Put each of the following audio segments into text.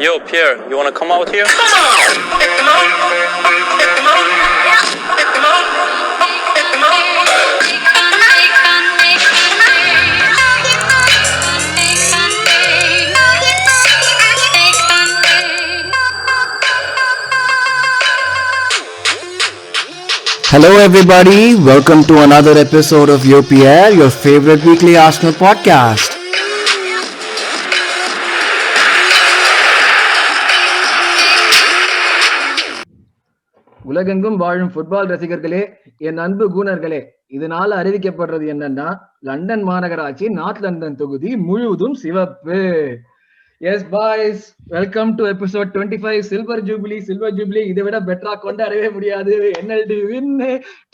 Yo Pierre, you wanna come out here? Hello, everybody. Welcome to another episode of Yo Pierre, your favorite weekly Arsenal podcast. உலகெங்கும் வாழும் football ரசிகர்களே, என் அன்பு கூனர்களே, இதனால அறிவிக்கப்படுறது என்னன்னா, London மாநகராட்சி north London தொகுதி முழுவதும் சிவப்பு. Yes boys, welcome to episode 25 silver jubilee. இதை விட பெட்டரா கொண்டாடவே முடியாது. NLD வின்,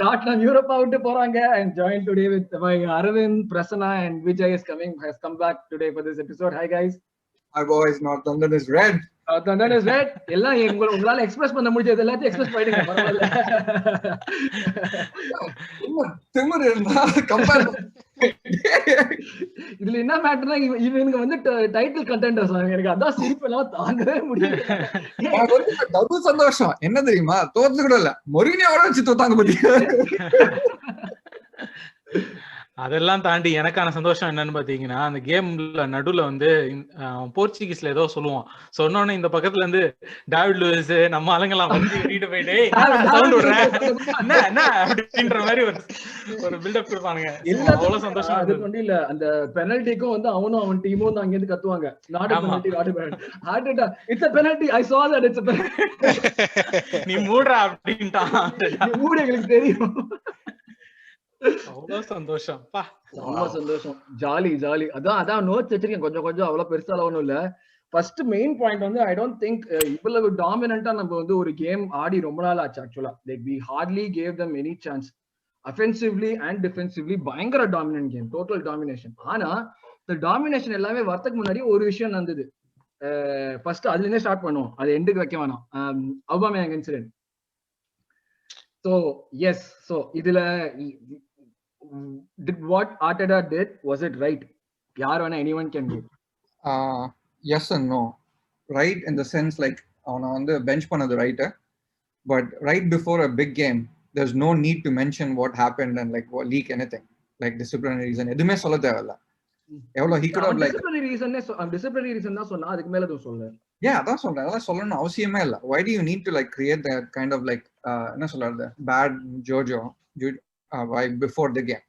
டாட்னம் யூரோப்பா விட்டு போறாங்க. I'm joined today with my Arvind, Prasanna and Vijay has come back today for this episode. Hi guys. Hi boys, North London is red. எல்லாம் உங்களால express பண்ண முடிஞ்சது எல்லாத்தையும் எக்ஸ்பிரஸ் பண்ணிடுங்க, பரவாயில்ல. இதுல என்ன மேட்டர்னா, இவனுக்கு வந்து டைட்டில் கண்டெண்டர்ஸ். எனக்கு அதான் சிரிப்பு எல்லாம் தாங்கவே முடியல. சந்தோஷம் என்ன தெரியுமா, தோத்து கூட இல்ல, மொரினியோட வச்சு தோத்தாங்க பாத்தீங்க. அதெல்லாம் தாண்டி எனக்கான சந்தோஷம் என்னன்னு பாத்தீங்கன்னா, அந்த கேம்ல நடுவுல வந்து போர்ச்சுகீஸ்ல ஏதோ சொல்லுவான். சொன்னோன்னே இந்த பக்கத்துல இருந்து டேவிட் லூயிஸ் நம்ம ஆளுங்கெல்லாம் வந்து வீட்டு போயிட்டு சவுண்ட் விடுறேன் அப்படின்ற மாதிரி ஒரு பில்டப் கொடுப்பானுங்க. அவ்வளவு சந்தோஷம். அது கொண்டு இல்ல, அந்த பெனல்டிக்கும் வந்து அவன் டீமும் அங்க இருந்து கத்துவாங்க, not penalty, it's a penalty, I saw that, it's a penalty. நீ மூடுறா அப்படின்ட்டான். மூடு, எங்களுக்கு தெரியும். அவ்வளவு சந்தோஷம், சந்தோஷம், ஜாலி. அதான் நோட்ஸ் வச்சிருக்கேன் கொஞ்சம், அவ்வளவு பெருசா ஒண்ணும் இல்ல. ஃபர்ஸ்ட் மெயின் பாயிண்ட் வந்து, ஐ டோன்ட் திங்க் இவ்வளவு டாமினண்டா நம்ம வந்து ஒரு கேம் ஆடி ரொம்ப நாள் ஆச்சு. ஆக்சுவலா we hardly gave them any chance. Offensively and defensively பயங்கர டாமினன்ட் கேம், டோட்டல் டாமினேஷன். ஆனா இந்த டாமினேஷன் எல்லாமே வரதுக்கு முன்னாடி ஒரு விஷயம் நடந்தது. ஃபர்ஸ்ட் அதுல இருந்தே ஸ்டார்ட் பண்ணுவோம், அது எண்டுக்கு வைக்க வேணாம். அவுபாமேயாங் இன்சிடென்ட். So இதுல did what Arteta did, was it right? Anyone can do. Yes and no. Right in the sense, like அவனை வந்து பெஞ்ச் பண்ணது right, but right before a big game there's no need to mention what happened and like leak anything like disciplinary reason எதுமே சொல்ல தேவையில்ல. எவ்வளவு he could have like disciplinary reason தான் சொன்னா, அதுக்கு மேல எதுவும் சொல்ல. அதான் சொல்றேன், அதெல்லாம் சொல்லணும் அவசியமே இல்ல. Why do you need to like create that kind of like என்ன சொல்றது, bad jojo right before the game?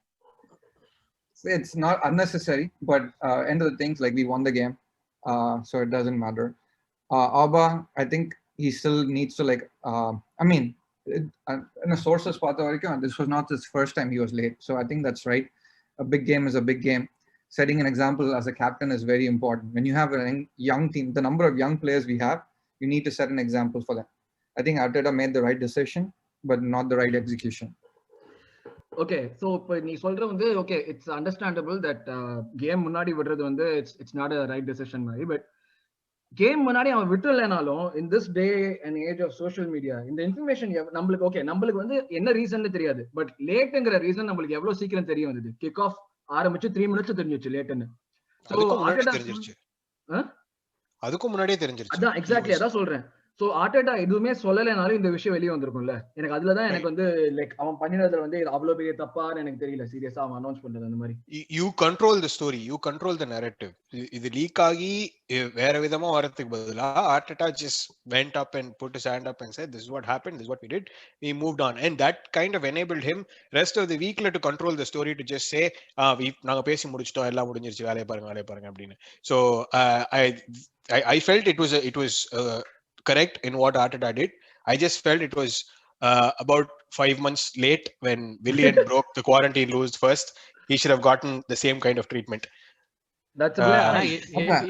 It's not unnecessary, but end of the things, like we won the game, so it doesn't matter. Abba, I think he still needs to like I mean, in the sources part of this was not his first time he was late, so I think that's right. A big game is a big game. Setting an example as a captain is very important. When you have a young team, the number of young players we have, you need to set an example for them. I think Arteta made the right decision, but not the right execution. Okay, so இப்ப நீ சொல்ற வந்து okay, it's understandable that game முன்னாடி விடுறது வந்து it's not a right decision மாதிரி. But game முன்னாடி அவன் விட்டுலனாலும், in this day and age of social media, இந்த இன்ஃபர்மேஷன் நம்மளுக்கு வந்து என்ன ரீசன் தெரியாது, பட் லேட்ங்கிற ரீசன் நம்மளுக்கு எவ்வளவு சீக்கிரம் தெரிய வந்தது. கிக் ஆஃப் ஆரம்பிச்சு 3 minutes தெரிஞ்சிச்சு லேட்னு. அதுக்கு முன்னாடியே தெரிஞ்சிருச்சு. அதான் எக்ஸாக்ட்லி அதான் சொல்றேன். சோ ஆர்டெட்டா எதுவுமே சொல்லலைனாலும் இந்த விஷயம் வெளியே வந்திருக்கும்ல. எனக்கு அதுலதான் எனக்கு வந்து லைக் அவன் பண்ணினதுல வந்து அவ்வளவு பெரிய தப்பான்னு எனக்கு தெரியல. சீரியஸா அவன் அனௌன்ஸ் பண்றது அந்த மாதிரி. You control the story, you control the narrative. இது லீக் ஆகி வேற விதமா வரதுக்கு பதிலா Arteta just went up and put his hand up and said, this is what happened, this is what we did, we moved on, and that kind of enabled him rest of the weekல to control the story, to just say நாங்க பேசி முடிச்சிட்டோம், எல்லாம் முடிஞ்சிருச்சு, வேலைய பாருங்க அப்படின்னு. So I felt it was correct in what Arteta did. I just felt it was about 5 months late when Willian broke the quarantine rules first. He should have gotten the same kind of treatment. That's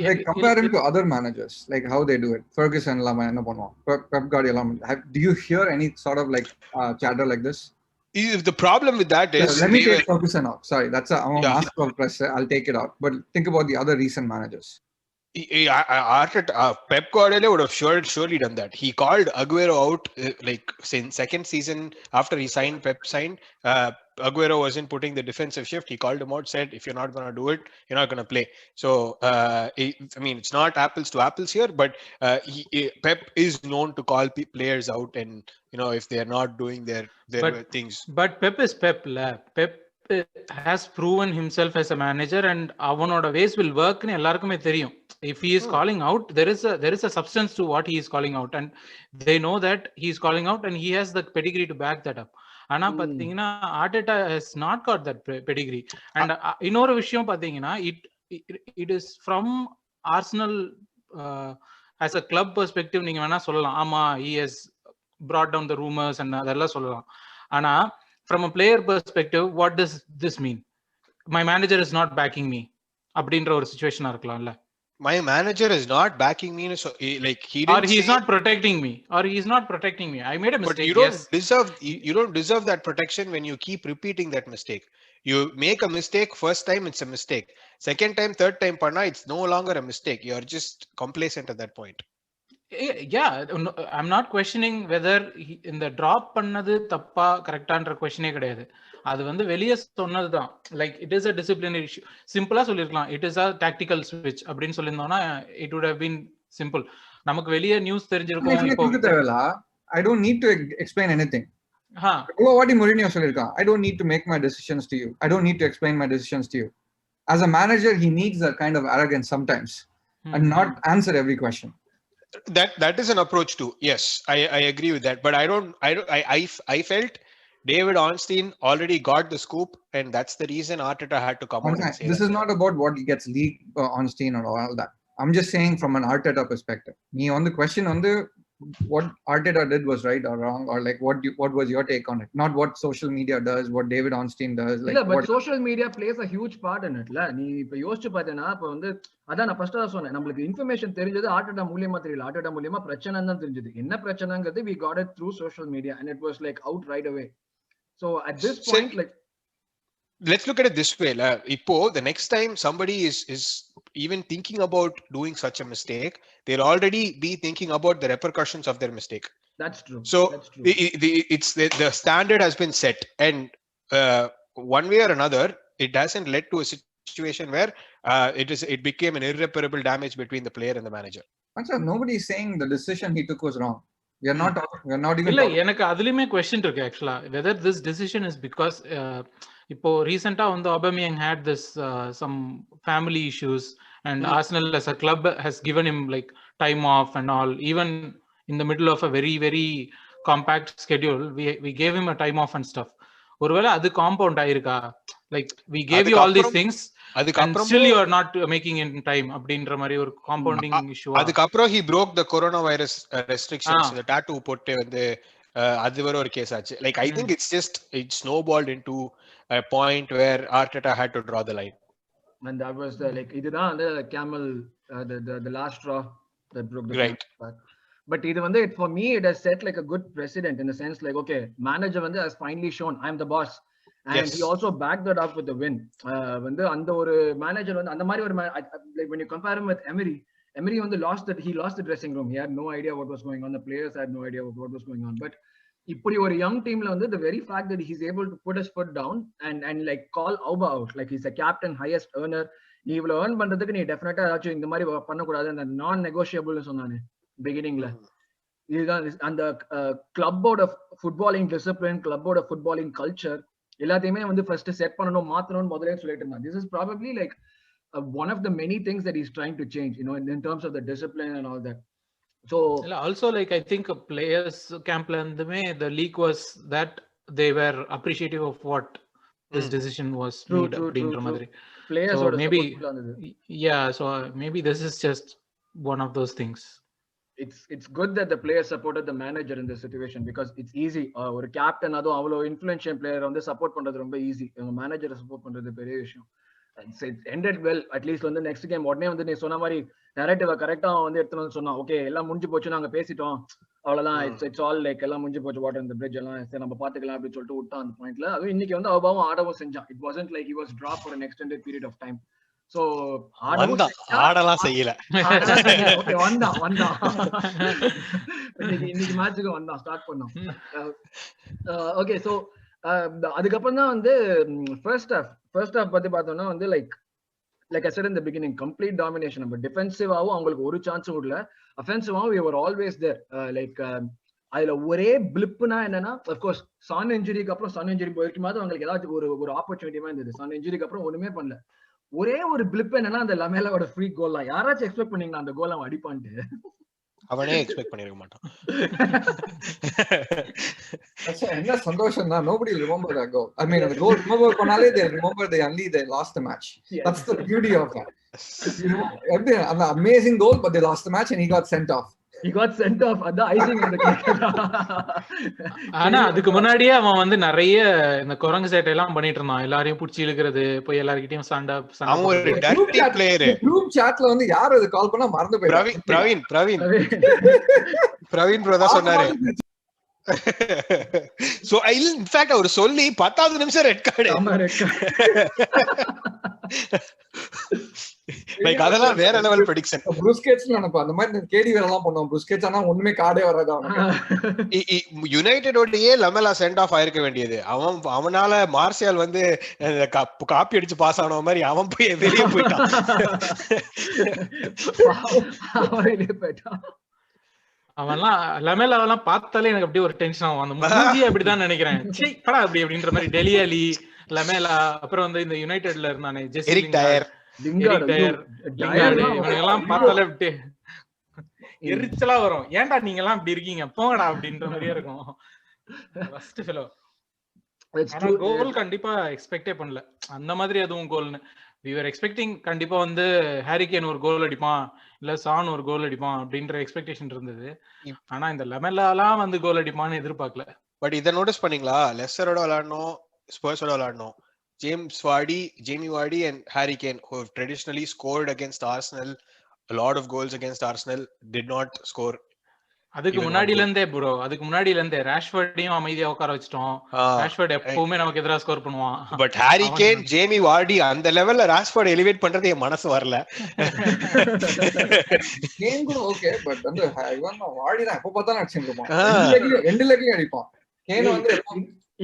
like compare him to other managers, like how they do it. Ferguson la enna pannuva, Pep Guardiola. Do you hear any sort of like chatter like this? The problem with that is, let me take Ferguson out. Sorry, that's a master of press. I'll take it out. But think about the other recent managers. Pep Guardiola would have surely done that. He called Aguero out like since second season after he signed. Pep signed. Aguero wasn't putting the defensive shift. He called him out, said, "If you're not going to do it, you're not going to play." So I mean, it's not apples to apples here, but Pep is known to call players out, and if they are not doing their things. But Pep is Pep. Pep has proven himself as a manager, and avanoda ways will work nu ellarkume theriyum. If he is calling out, there is a substance to what he is calling out, and they know that he is calling out, and he has the pedigree to back that up. ஆனா பாத்தீங்கன்னா Arteta has not got that pedigree. And இன்னொரு விஷயம் பாத்தீங்கன்னா it is from Arsenal as a club perspective நீங்க வேணா சொல்லலாம், ஆமா he has brought down the rumors and அதெல்லாம் சொல்லலாம். ஆனா from a player perspective, what does this mean? My manager is not backing me அப்படின்ற ஒரு சிச்சுவேஷனா இருக்கலாம்ல. My manager is not backing me, so like he didn't, or he's not protecting me, or he's not protecting me. I made a mistake. But you don't deserve that protection when you keep repeating that mistake. You make a mistake first time, it's a mistake. Second time, third time panna, it's no longer a mistake. You are just complacent at that point. Yeah, I'm not questioning whether in the drop பண்ணது தப்பா கரெக்டான்ற क्वेश्चनே கிடையாது. அது வந்து வெளியே சொன்னதுதான். Like it is a disciplinary issue. சிம்பிளா சொல்லிருக்கலாம், it is a tactical switch அப்படின்னு சொல்லிருந்தோம்னா it would have been simple. நமக்கு வெளியே நியூஸ் தெரிஞ்சிருக்கும். இப்போ I don't need to explain anything. வாடி Mourinho சொல்லிருக்கான், I don't need to make my decisions to you. I don't need to explain my decisions to you. As a manager, he needs a kind of arrogance sometimes and not answer every question. That is an approach too. Yes, I agree with that. But I felt David Ornstein already got the scoop, and that's the reason Arteta had to come out and say this is not about what gets leaked Ornstein or all that. I'm just saying from an Arteta perspective. Me on the question on the what Arteta did was right or wrong, or like what was your take on it? Not what social media does, what David Ornstein does. Like, but social media plays a huge part in it. நீ இப்ப யோசிச்சு பார்த்தேன்னா இப்ப வந்து அதான் நான் ஃபர்ஸ்டா சொன்னேன், நம்மளுக்கு இன்ஃபர்மேஷன் தெரிஞ்சது Arteta மூலியமா தெரியல. Arteta மூலியமா பிரச்சனை தான் தெரிஞ்சது. என்ன பிரச்சனைங்கிறது we got it through social media and it was like out right away. So at this point, like, let's look at it this way. Ipo, the next time somebody is even thinking about doing such a mistake, they'll already be thinking about the repercussions of their mistake. That's true. So that's true. It's the standard has been set, and one way or another, it hasn't led to a situation where it became an irreparable damage between the player and the manager. Nobody is saying the decision he took was wrong. We are not even. இல்ல, எனக்கு அதுலயுமே question இருக்கு actually, whether this decision is because இப்போ ரீசெண்டா வந்து Aubameyang had this some family issues, and Arsenal as a club has given him like time off and all. Even in the middle of a very very compact schedule, we gave him a time off and stuff. ஒருவேளை அது compound ஆயிருக்கா, like we gave you all these things and still you are not making in time அப்படின்ற மாதிரி ஒரு compounding issue. அதுக்கப்புறம் he broke the coronavirus restrictions, the tattoo போட்டு வந்து அது வர ஒரு கேஸ் ஆச்சு. Like I think it snowballed into a point where Arteta had to draw the line, and that was the like இதுதான் அந்த camel the last straw that broke the right back. But இது வந்து for me it has set like a good precedent in the sense like, okay, manager வந்து has finally shown I'm the boss, and yes, he also backed that up with the win. வந்து அந்த ஒரு manager வந்து அந்த மாதிரி ஒரு like when you compare him with Emery வந்து he lost the dressing room. He had no idea what was going on. The players had no idea what was going on. But இப்படி ஒரு young teamல வந்து the very fact that he's able to put his foot down and like call Auba out, like he's a captain, highest earner, நீ இவ்வளவு earn பண்றதுக்கு நீ டெஃபினட்டா ஏதாச்சும் இந்த மாதிரி பண்ணக்கூடாது, அந்த நான் நெகோஷியபிள்னு சொன்னானே பிகினிங்ல. இதுதான் அந்த கிளப்போட ஃபுட்பாலிங் டிசிப்ளின், கிளப்போட ஃபுட்பாலிங் கல்ச்சர் எல்லாத்தையுமே வந்து ஃபர்ஸ்ட் செட் பண்ணணும், மாத்தணும்னு முதல்ல சொல்லிட்டு இருந்தான். This is probably like one of the many things that he's trying to change, in terms of the discipline and all that. So also like I think players camp la irundhume the leak was that they were appreciative of what this decision was made அப்படின்ற மாதிரி. Players so maybe yeah, so maybe this is just one of those things. It's good that the players supported the manager in this situation, because it's easy. ஒரு captain அதுவும் அவ்வளவு influential player வந்து support பண்றது ரொம்ப easy. உங்க மேனேஜரை support பண்றது பெரிய விஷயம். It ended well. At least வந்து நெக்ஸ்ட் கேம் உடனே வந்து நீ சொன்ன மாதிரி நரேட்டிவ கரெக்டா வந்து எடுத்துன்னு சொன்னா, ஓகே எல்லாம் முடிஞ்சு போச்சு, நாங்க பேசிட்டோம், அவ்வளவுதான், இட்ஸ் ஆல் லைக் எல்லாம் முடிஞ்சு போச்சு, வாட்டர் இந்த பிரிட்ஜ் எல்லாம் சரி நம்ம பாத்துக்கலாம் அப்படின்னு சொல்லிட்டு விட்டான் அந்த பாயிண்ட்ல. அதுவும் இன்னைக்கு வந்து அபாவும் ஆடவும் செஞ்சான். It wasn't like he was dropped for an extended period of time. So ஆடலாம் செய்யல. ஓகே வந்தான் இன்னைக்கு மேட்சுக்கு வந்தான், ஸ்டார்ட் பண்ணோம். ஓகே சோ அதுக்கப்புறம் தான் வந்து ஃபர்ஸ்ட் ஹாஃப் பத்தி பார்த்தோம்னா வந்து like I said in the beginning, complete domination. நம்ம டிஃபென்சிவாவும் அவங்களுக்கு ஒரு சான்ஸும் இல்ல, அஃபென்சிவாவும் we were always there. அதுல ஒரே பிளிப்னா என்னன்னா, அஃப்கோர்ஸ் சன் இன்ஜுரிக்கு அப்புறம் சன் இன்ஜுரி போயிருக்கும் போது அவங்களுக்கு ஏதாச்சும் ஒரு ஆப்பர்ச்சுனிட்டியா இருந்தது. சன் இன்ஜுரிக்கு அப்புறம் ஒண்ணுமே பண்ணல. ஒரே ஒரு பிளிப் என்னன்னா அந்த லமேலாவோட ஃப்ரீ கோல் தான். யாராச்சும் எக்ஸ்பெக்ட் பண்ணீங்களா அந்த கோல் அவன் அடிப்பான்ட்டு? அவனே எக்ஸ்பெக்ட் பண்ணிருக்க மாட்டான். என்ன சந்தோஷம் தான், nobody will remember that goal. I mean the goal remember பண்ணாலே they remember they lost the match. That's the beauty of that. You know, an amazing goal, but they lost the match and he got sent off. அத icing அந்த cake. ஆனா அதுக்கு முன்னாடியே அவன் வந்து நிறைய இந்த குரங்கு சேட்டை எல்லாம் பண்ணிட்டு இருந்தான். எல்லாரையும் புடிச்சு இழுக்கிறது, போய் எல்லார்கிட்டயும் சண்டை. அவன் ஒரு டர்ட்டி பிளேயர். குரூப் சாட்ல வந்து யார் அது கால் பண்ணா மறந்து போயிட்டான். பிரவீன் ப்ரோ தான் சொன்னாரு. So in fact அவர் சொல்லி 10வது நிமிஷம் ரெட் கார்டு. லைக் அதெல்லாம் வேற லெவல் பிரெடிக்ஷன். புஸ்கெட்ஸ் நினைப்பா அந்த மாதிரி கேடி வேற எல்லாம் பண்ணுவான் புஸ்கெட்ஸ், ஆனா ஒண்ணுமே கார்டே வராது அவனுக்கு. யுனைட்டடோடயே லமெலா சென்ட் ஆஃப் ஆயிருக்க வேண்டியது. அவனால மார்ஷியல் வந்து காப்பி அடிச்சு பாஸ் ஆன மாதிரி அவன் போய் வெளியே போயிட்டான். அவன்லாம் லமேலாவெல்லாம் பார்த்தாலே எனக்கு அப்படியே ஒரு டென்ஷன் ஆகும். அந்த மூஞ்சி அப்படிதான் நினைக்கிறேன். சீ படா அப்படி அப்படின்ற மாதிரி. டெலி அலி, லமேலா, அப்புறம் வந்து இந்த யுனைட்டட்ல இருந்தானே எரிக் டயர், இவனுங்கெல்லாம் பார்த்தாலே அப்படியே எரிச்சலா வரும். ஏன்டா நீங்க எல்லாம் இப்படி இருக்கீங்க போங்கடா அப்படின்ற மாதிரியே இருக்கும். ஃபர்ஸ்ட் ஃபெலோ கோல் கண்டிப்பா எக்ஸ்பெக்டே பண்ணல அந்த மாதிரி எதுவும் கோல்னு. we were expecting கண்டிப்பா வந்து ஹாரி கேன் ஒரு கோல் அடிப்பான், இல்ல சான் ஒரு கோல் அடிப்பான் அப்படின்ற எக்ஸ்பெக்டேஷன் இருந்தது. ஆனா இந்த லமெலாலாம் வந்து கோல் அடிப்பான்னு எதிர்பார்க்கல. பட் இதை நோட்டீஸ் பண்ணீங்களா, லெஸ்டரோட விளையாடணும், ஸ்பர்ஸோட விளையாடணும், Jamie Vardy and Harry Kane, who have traditionally scored against Arsenal, a lot of goals against Arsenal, did not score. அதுக்கு முன்னாடில இருந்தே ராஷ்வர்டையும் அமைதியா உட்கார வச்சிட்டோம். ராஷ்வர்ட் எப்பவுமே நமக்கு எதிராக ஸ்கோர் பண்ணுவான். பட் ஹாரி கேன், ஜேமி வார்டி அந்த லெவல்ல ராஷ்வர்ட் எலிவேட் பண்றது என் மனசு வரல. கேன் கூட ஓகே, பட் வந்து இவன் வார்டி தான் எப்ப பார்த்தாலும் அடிச்சிருப்பான், ரெண்டு லெக்லயும் அடிப்பான். கேன் வந்து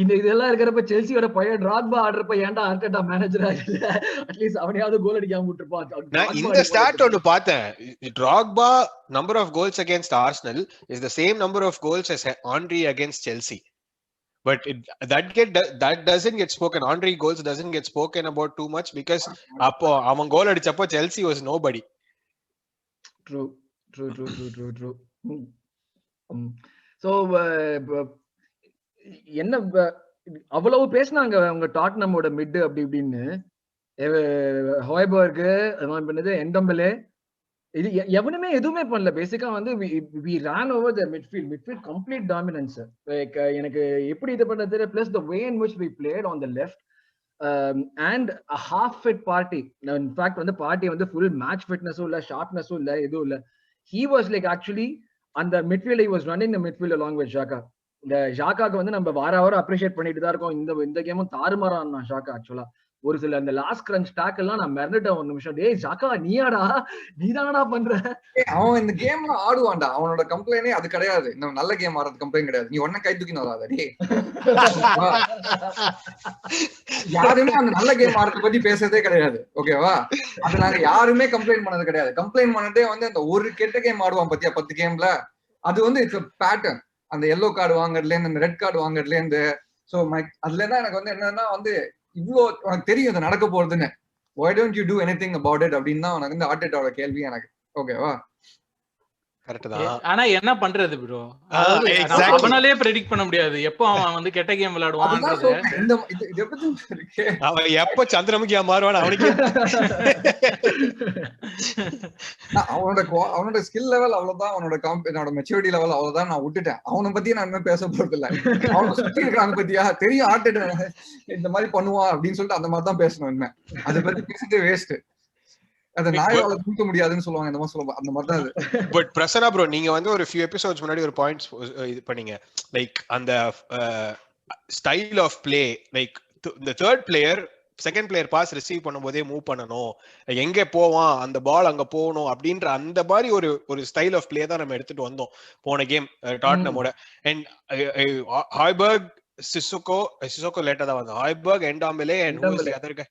இதெல்லாம் இருக்கிறப்ப செல்சியோட பையன் டிராக்பா ஆடுறப்ப ஏன்டா ஆர்டெட்டா மேனேஜரா இல்ல, அட்லீஸ்ட் அவனையாவது கோல் அடிக்காம விட்டுருப்பான். நான் இந்த ஸ்டாட் ஒன்னு பார்த்தேன். Drogba number of goals against Arsenal is the same number of goals as Henry against Chelsea, but that doesn't get spoken. Henry goals doesn't get spoken about too much because appo avan goal adichappo Chelsea was nobody. True. So என்ன அவ்வளவு பேசினாங்க அவங்க டாட்னமோட mid அப்படி இப்படின்னு. ஹாய்பர்க் பண்ணது, எண்டம்பலே, இது எவனுமே எதுவுமே பண்ணல. பேசிக்கா வந்து we ran over the midfield complete dominance. Like எனக்கு எப்படி இது பண்ணது, plus the way in which we played on the left and a half fit party. In fact வந்து பார்ட்டி வந்து full match fitness இல்ல, sharpness இல்ல, எதுவும் இல்ல. He was like actually on the midfield, he was running the midfield along with Xhaka. இந்த ஷாக்காக்கு வந்து நம்ம வாரம் அப்ரிஷியேட் பண்ணிட்டு தான் இருக்கோம். இந்த கேமும் தாறுமாறான் ஷாக்கா. ஆக்சுவலா ஒரு சில அந்த லாஸ்ட் கிரன்ச் டாக் எல்லாம் நான் மறந்துட்டேன் ஒரு நிமிஷம். டேய் ஷாக்கா நீயாடா, நீதானடா பண்ற. அவன் இந்த கேம்ல ஆடுவான்டா, அவனோட கம்ப்ளைண்டே அது கிடையாது. இன்னும் நல்ல கேம் ஆடுறது கம்ப்ளைண்ட் கிடையாது. நீ ஒன்ன கை தூக்கின்னு வராத டே. யாருமே அந்த நல்ல கேம் ஆடுறத பத்தி பேசுறதே கிடையாது, ஓகேவா? அது நாங்க யாருமே கம்ப்ளைண்ட் பண்ணது கிடையாது. கம்ப்ளைண்ட் பண்ணதே வந்து அந்த ஒரு கெட்ட கேம் ஆடுவான் பத்தியா 10 கேம்ல, அது வந்து இட்ஸ் பேட்டர்ன். அந்த எல்லோ கார்டு வாங்குறதுல இருந்து, அந்த ரெட் கார்டு வாங்குறதுல இருந்து, சோ அதுல தான் எனக்கு வந்து என்னன்னா வந்து இவ்வளோ உனக்கு தெரியும் இது நடக்க போறதுன்னு, why don't you do anything about it அப்படின்னு தான் உனக்கு வந்து ஆர்டெட்டாவோட கேள்வி எனக்கு, ஓகேவா? ஆனா என்ன பண்றது ப்ரோ, அவனாலே பிரெடிக்ட் பண்ண முடியாது எப்போ அவன் வந்து கெட்ட கேம் விளையாடுவான். அவன் எப்போ சந்திரமுகியா மாறுவான் அவனுக்கு. அவனோட ஸ்கில் லெவல் அவ்வளவுதான், அவனோட மெச்சூரிட்டி லெவல் அவ்வளவுதான். நான் விட்டுட்டேன் அவனை பத்தி நான் இன்னும் பேச போறது இல்ல. அவனை சுத்தி இருக்கிறாங்க பத்தியா தெரியும், ஆர்டெட்டா இந்த மாதிரி பண்ணுவான் அப்படின்னு சொல்லிட்டு அந்த மாதிரி தான் பேசணும். என்ன அதை பத்தி பேசிட்டு வேஸ்ட். அத நாயால தூக்க முடியாதுன்னு சொல்லுவாங்க, அந்த மாதிரி சொல்லுவாங்க, அந்த மாதிரி தான் அது. பட் பிரசன்னா ப்ரோ, நீங்க வந்து ஒரு few episodes முன்னாடி ஒரு பாயிண்ட்ஸ் இது பண்ணீங்க, லைக் அந்த style of play, like the third player second player pass receive பண்ணும்போதே மூவ் பண்ணணும், எங்க போவான் அந்த பால் அங்க போகணும் அப்படின்ற அந்த மாதிரி ஒரு ஸ்டைல் ஆஃப் பிளே தான் நம்ம எடுத்துட்டு வந்தோம் போன கேம் டாட்னமோட. அண்ட் ஹாய்பர்க், சிசோகோ லேட்டா தான் வந்தோம். Hojbjerg, Ndombele and who is the other guy,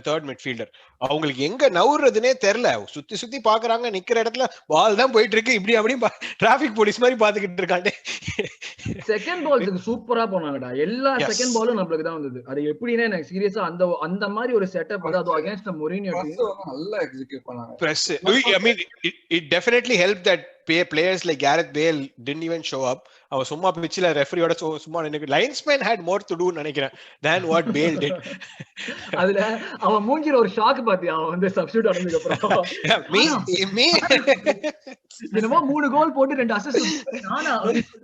third midfielder. அவங்களுக்கு எங்க நவுறதுனே தெரியல, சுத்தி சுத்தி பாக்குறாங்க, நிக்கிற இடத்துல பால் தான் போயிட்டு இருக்கு, இப்படி அப்படியே டிராபிக் போலீஸ் மாதிரி பாத்துக்கிட்டு இருக்காங்க. செகண்ட் பால்ஸ்க்கு சூப்பரா போனாங்கடா, எல்லா செகண்ட் பாலும் நம்மளுக்கு தான் வந்தது. அது எப்படின்னா எனக்கு சீரியஸா அந்த மாதிரி ஒரு செட்டப் வந்து அது அகைன்ஸ்ட் மொரினியோ நல்லா எக்ஸிக்யூட் பண்ணாங்க. Press. I mean, it definitely helped that players like Gareth Bale didn't even show up. அவன் சும்மா பிச்சில ரெஃபரியோட சும்மா நினைக்க, linesman had more to do நினைக்கிறேன் than what Bale did. அதுல அவன் மூஞ்சில ஒரு ஷாக் பாத்தியா, அவன் வந்து சப்ஸ்டிட்யூட் ஆனதுக்கு அப்புறம் me என்னமோ 3 கோல் போட்டு 2 அசிஸ்ட் நானா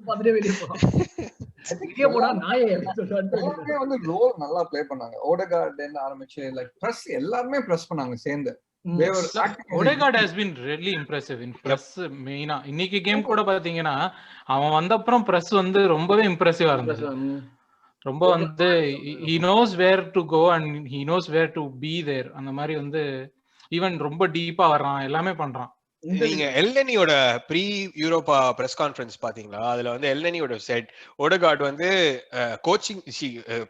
பாத்துட்டே வெளிய போறான். வெளிய போடா நாயே வந்து ரோல் நல்லா ப்ளே பண்ணாங்க. ஓடகார்ட் ஆரம்பிச்சு லைக் பிரஸ் எல்லாரும் பிரஸ் பண்ணாங்க சேர்ந்து. Odegaard has been really impressive in press மெயினா. இன்னைக்கு கேம் கூட பாத்தீங்கன்னா அவன் வந்த அப்புறம் பிரஸ் வந்து ரொம்பவே இம்ப்ரெசிவா இருந்தது. ரொம்ப வந்து he knows where to go and he knows where to be there. அந்த மாதிரி வந்து ஈவன் ரொம்ப டீப்பா வர்றான், எல்லாமே பண்றான். நீங்க எல்எனியோட ப்ரீ யூரோப்பா பிரஸ் கான்ஃபரன்ஸ் பாத்தீங்களா? அதுல வந்து எல்எனியோட செட் ஓடகார்ட் வந்து கோச்சிங்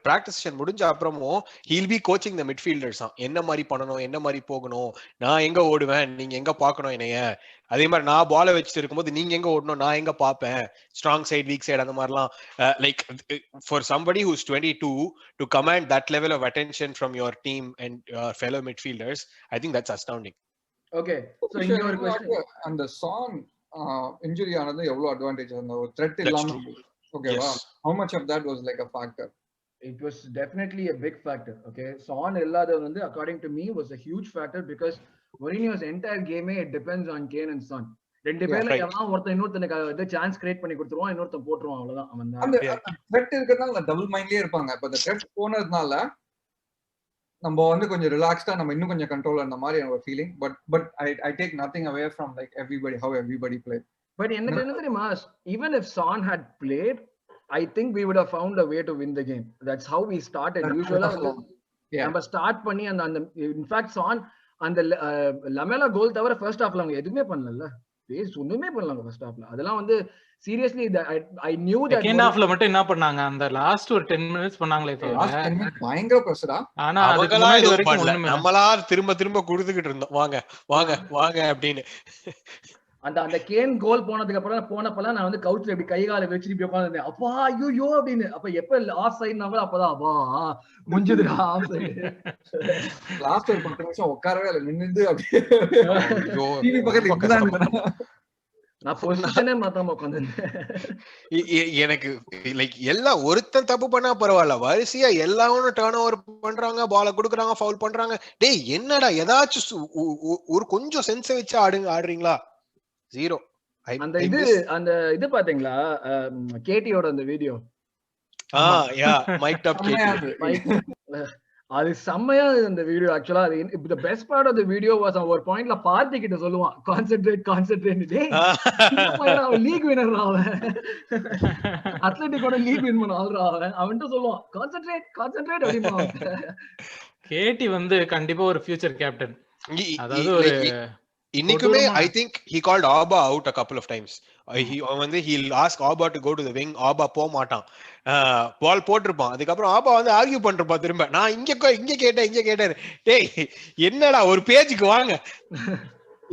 பிராக்டிஸ் செஷன் முடிஞ்ச அப்புறமும் he'll be coaching the midfielders, என்ன மாதிரி பண்ணணும், என்ன மாதிரி போகணும், நான் எங்க ஓடுவேன், நீங்க எங்க பாக்கணும் என்னைய, அதே மாதிரி நான் பாலை வச்சுட்டு இருக்கும்போது நீங்க எங்க ஓடணும், நான் எங்க பாப்பேன், ஸ்ட்ராங் சைட் வீக் சைடு அந்த மாதிரிலாம். Like for somebody who's 22 to command that level of attention from your team and your fellow midfielders, I think that's astounding. Okay, so இங்க ஒரு क्वेश्चन, அந்த சான் இன்ஜூரி ஆனது எவ்வளவு அட்வான்டேஜ், அந்த ஒரு thread இல்லாம, ஓகேவா, how much of that was like a factor? It was definitely a big factor. Okay, Son illada வந்து according to me was a huge factor because Mourinho's entire game it depends on Kane and Son. ரெண்டு பேர்ல எவனா ஒருத்தன் இன்னொருத்தனுக்கு chance create பண்ணி கொடுத்துருவான், இன்னொருத்தன் போட்டுருவான், அவ்வளவுதான். அவன் அந்த த்ரெட் இருக்கிறதுனால டபுள் மைண்ட்லயே இருப்பாங்க. இப்ப அந்த த்ரெட் போனதுனால நம்ம வந்து கொஞ்சம் ரிலாக்ஸ்டா, நம்ம இன்னும் கொஞ்சம் கண்ட்ரோல் அந்த மாதிரி ஒரு feeling. But I take nothing away from like everybody, how everybody played. But எனக்கு என்ன தெரியுமா, even if Son had played, I think we would have found a way to win the game. That's how we started. Usually நம்ம start பண்ணி அந்த in fact Son அந்த லமெலா கோல் தவிர first ஹாஃப்ல அவங்க எதுவுமே பண்ணல, ஒண்ணுமே பண்ணல ஃபர்ஸ்ட் ஹாஃப்ல. அதெல்லாம் வந்து seriously I knew that second ஹாஃப்ல மட்டும் என்ன பண்ணாங்க, அந்த லாஸ்ட் ஒரு 10 மினிட்ஸ் பண்ணாங்களே தவிர லாஸ்ட் 10 மினிட்ஸ் பயங்கர பிரஷரா. ஆனா அதுக்கு முன்னாடி வரைக்கும் ஒண்ணுமே, நம்மளா திரும்ப கொடுத்துக்கிட்டு இருந்தோம், வாங்க வாங்க வாங்க அப்படின்னு. அந்த கேன் கோல் போனதுக்கு அப்புறம் போனப்பலாம் நான் வந்து கவுச்ல இப்படி கை காலை வச்சு இப்படி உட்கார்ந்தேன். அப்பா ஐயோ அப்படின்னு. அப்ப எப்ப ஆஃப் சைடுனாவோ அப்பதான் அப்பா முடிஞ்சதுடா ஆஃப் சைடு. லாஸ்ட் ஒரு 10 நிமிஷம் உட்காரவே இல்ல, நின்னுது அப்படியே டிவி பக்கத்துல உட்கார்ந்தாங்க. நான் பொசிஷனே மாத்தாம உட்கார்ந்தேன். எனக்கு லைக் எல்லாம் ஒருத்தன் தப்பு பண்ணா பரவாயில்ல, வரிசையா எல்லாரும் டர்ன் ஓவர் பண்றாங்க, பால குடுக்குறாங்க, ஃபவுல் பண்றாங்க. டேய் என்னடா ஏதாச்சும் ஒரு கொஞ்சம் சென்ஸ் வச்சு ஆடுறீங்களா? ஜீரோ. அந்த இது பாத்தீங்களா கேட்டியோட அந்த வீடியோ? யா மைக் டாப் கேட்டி, அது செம்மையா அந்த வீடியோ. ஆக்சுவலா the best part of the video was ஒரு பாயிண்ட்ல பார்த்தி கிட்ட சொல்லுவான் கான்சென்ட்ரேட் டேய் அவன் லீக் வினர் அவன், அத்லெட்டிக்கோட லீக் வின் பண்ண ஆல்ரா அவன், அவன்ட்ட சொல்லுவான் கான்சென்ட்ரேட் அப்படிமா. கேட்டி வந்து கண்டிப்பா ஒரு ஃபியூச்சர் கேப்டன். அதாவது ஒரு இன்னைக்குமே I think he called Auba out a couple of times. He'll ask Auba to go to the wing, Auba போக மாட்டான், பால் போட்டிருப்பான், அதுக்கப்புறம் ஆபா வந்து ஆர்கியூ பண்றப்பா திரும்ப, நான் இங்க கேட்டேன். டேய் என்னடா ஒரு பேஜுக்கு வாங்க,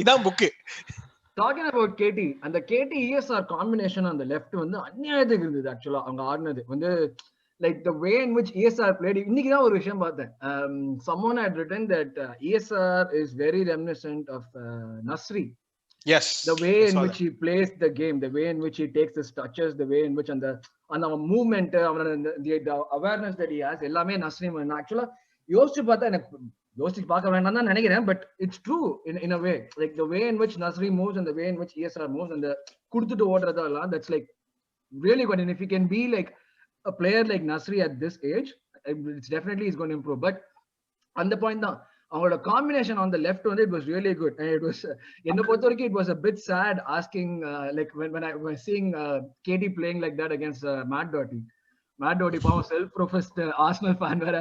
இதான் புக்கு. Talking about KT, அந்த KT ESR காம்பினேஷன் அந்த லெஃப்ட் வந்து அநியாயத்துக்கு இருந்தது. ஆக்சுவலா அவங்க ஆடினது வந்து like the way in which ESR played. இன்னைக்கு தான் ஒரு விஷயம் பார்த்தேன். Someone had written that ESR is very reminiscent of Nasri. Yes, the way in which he plays the game, the way in which he takes his touches, the way in which and the movement, the awareness that he has, எல்லாமே நஸ்ரி. ஆக்சுவலா யோசிச்சு பார்த்தா எனக்கு யோசிச்சு பார்க்க வேண்டாம் தான் நினைக்கிறேன், but it's true in a way, like the way in which Nasri moves and the way in which ESR moves and the குடுத்துட்டு ஓடுறதெல்லாம், that's like really good. And if he can be like a player like Nasri at this age, it's definitely is going to improve. But on the point தான் அவங்களோட combination on the left வந்து it was really good. And it was என்ன பொறுத்த வரைக்கும் it was a bit sad asking like when I was seeing KT playing like that against Matt Doherty. Matt Tony பாவம் self ப்ரொஃபஸ்ட் Arsenal fan வேற,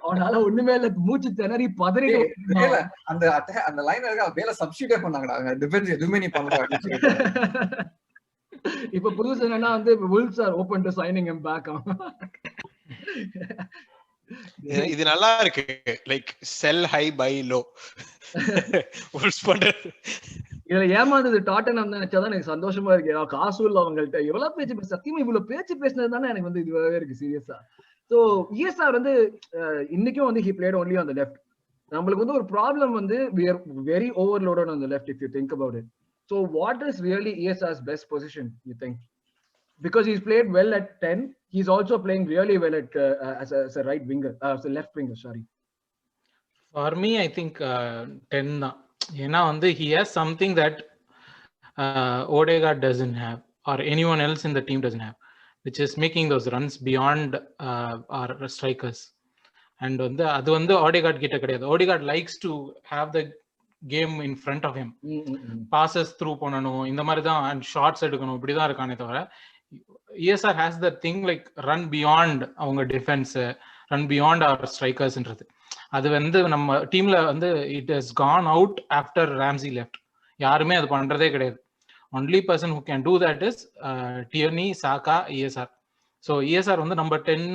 அவனால ஒண்ணுமே இல்ல, மூச்சு திணறி பதறிட்டு அந்த லைன் இருக்கா வேலை சப்ஸ்டிட்யூட் பண்ணாங்கடா, டிஃபென்ஸ் எதுவுமே நீ பண்ணல அப்படின்னு சொல்லிட்டு. இப்ப புதுசு என்னன்னா வந்து Wolves are open to signing him back. இது நல்லா இருக்கு, like sell high buy low. Wolves பண்றது இதுல ஏமாந்தது டாட்டனம் நினைச்சாதான் எனக்கு சந்தோஷமா இருக்கு. காசு இல்ல அவங்கள்ட்ட, எவ்வளவு பேச்சு சத்தியமா இவ்வளவு பேச்சு பேசினது தானே எனக்கு வந்து இதுவாகவே இருக்கு சீரியஸா. சோ ESR வந்து இன்னைக்கும் வந்து he played only on the left. நம்மளுக்கு வந்து ஒரு ப்ராப்ளம் வந்து we are very overloaded on the left if you think about it. So what is really ESR's best position, you think? Because he's played well at 10, he's also playing really well at as a right winger, as a left winger, sorry. For me, I think 10 தான். ஏன்னா வந்து he has something that Odegaard doesn't have or anyone else in the team doesn't have, which is making those runs beyond our strikers. And வந்து அது வந்து Odegaard கிட்ட கிடையாது. Odegaard likes to have the game in front of him. Passes through பண்ணணும், இந்த மாதிரி தான், and shots எடுக்கணும், இப்படி தான் இருக்கானே தவிர ESR has the thing like run beyond அவங்க defense, run beyond our strikersன்றது. அது வந்து நம்ம டீம்ல வந்து it has gone out after Ramsey left. யாருமே அது பண்றதே கிடையாது. Only person who can do that is Tierney, Saka, ESR. So ESR வந்து நம்ம 10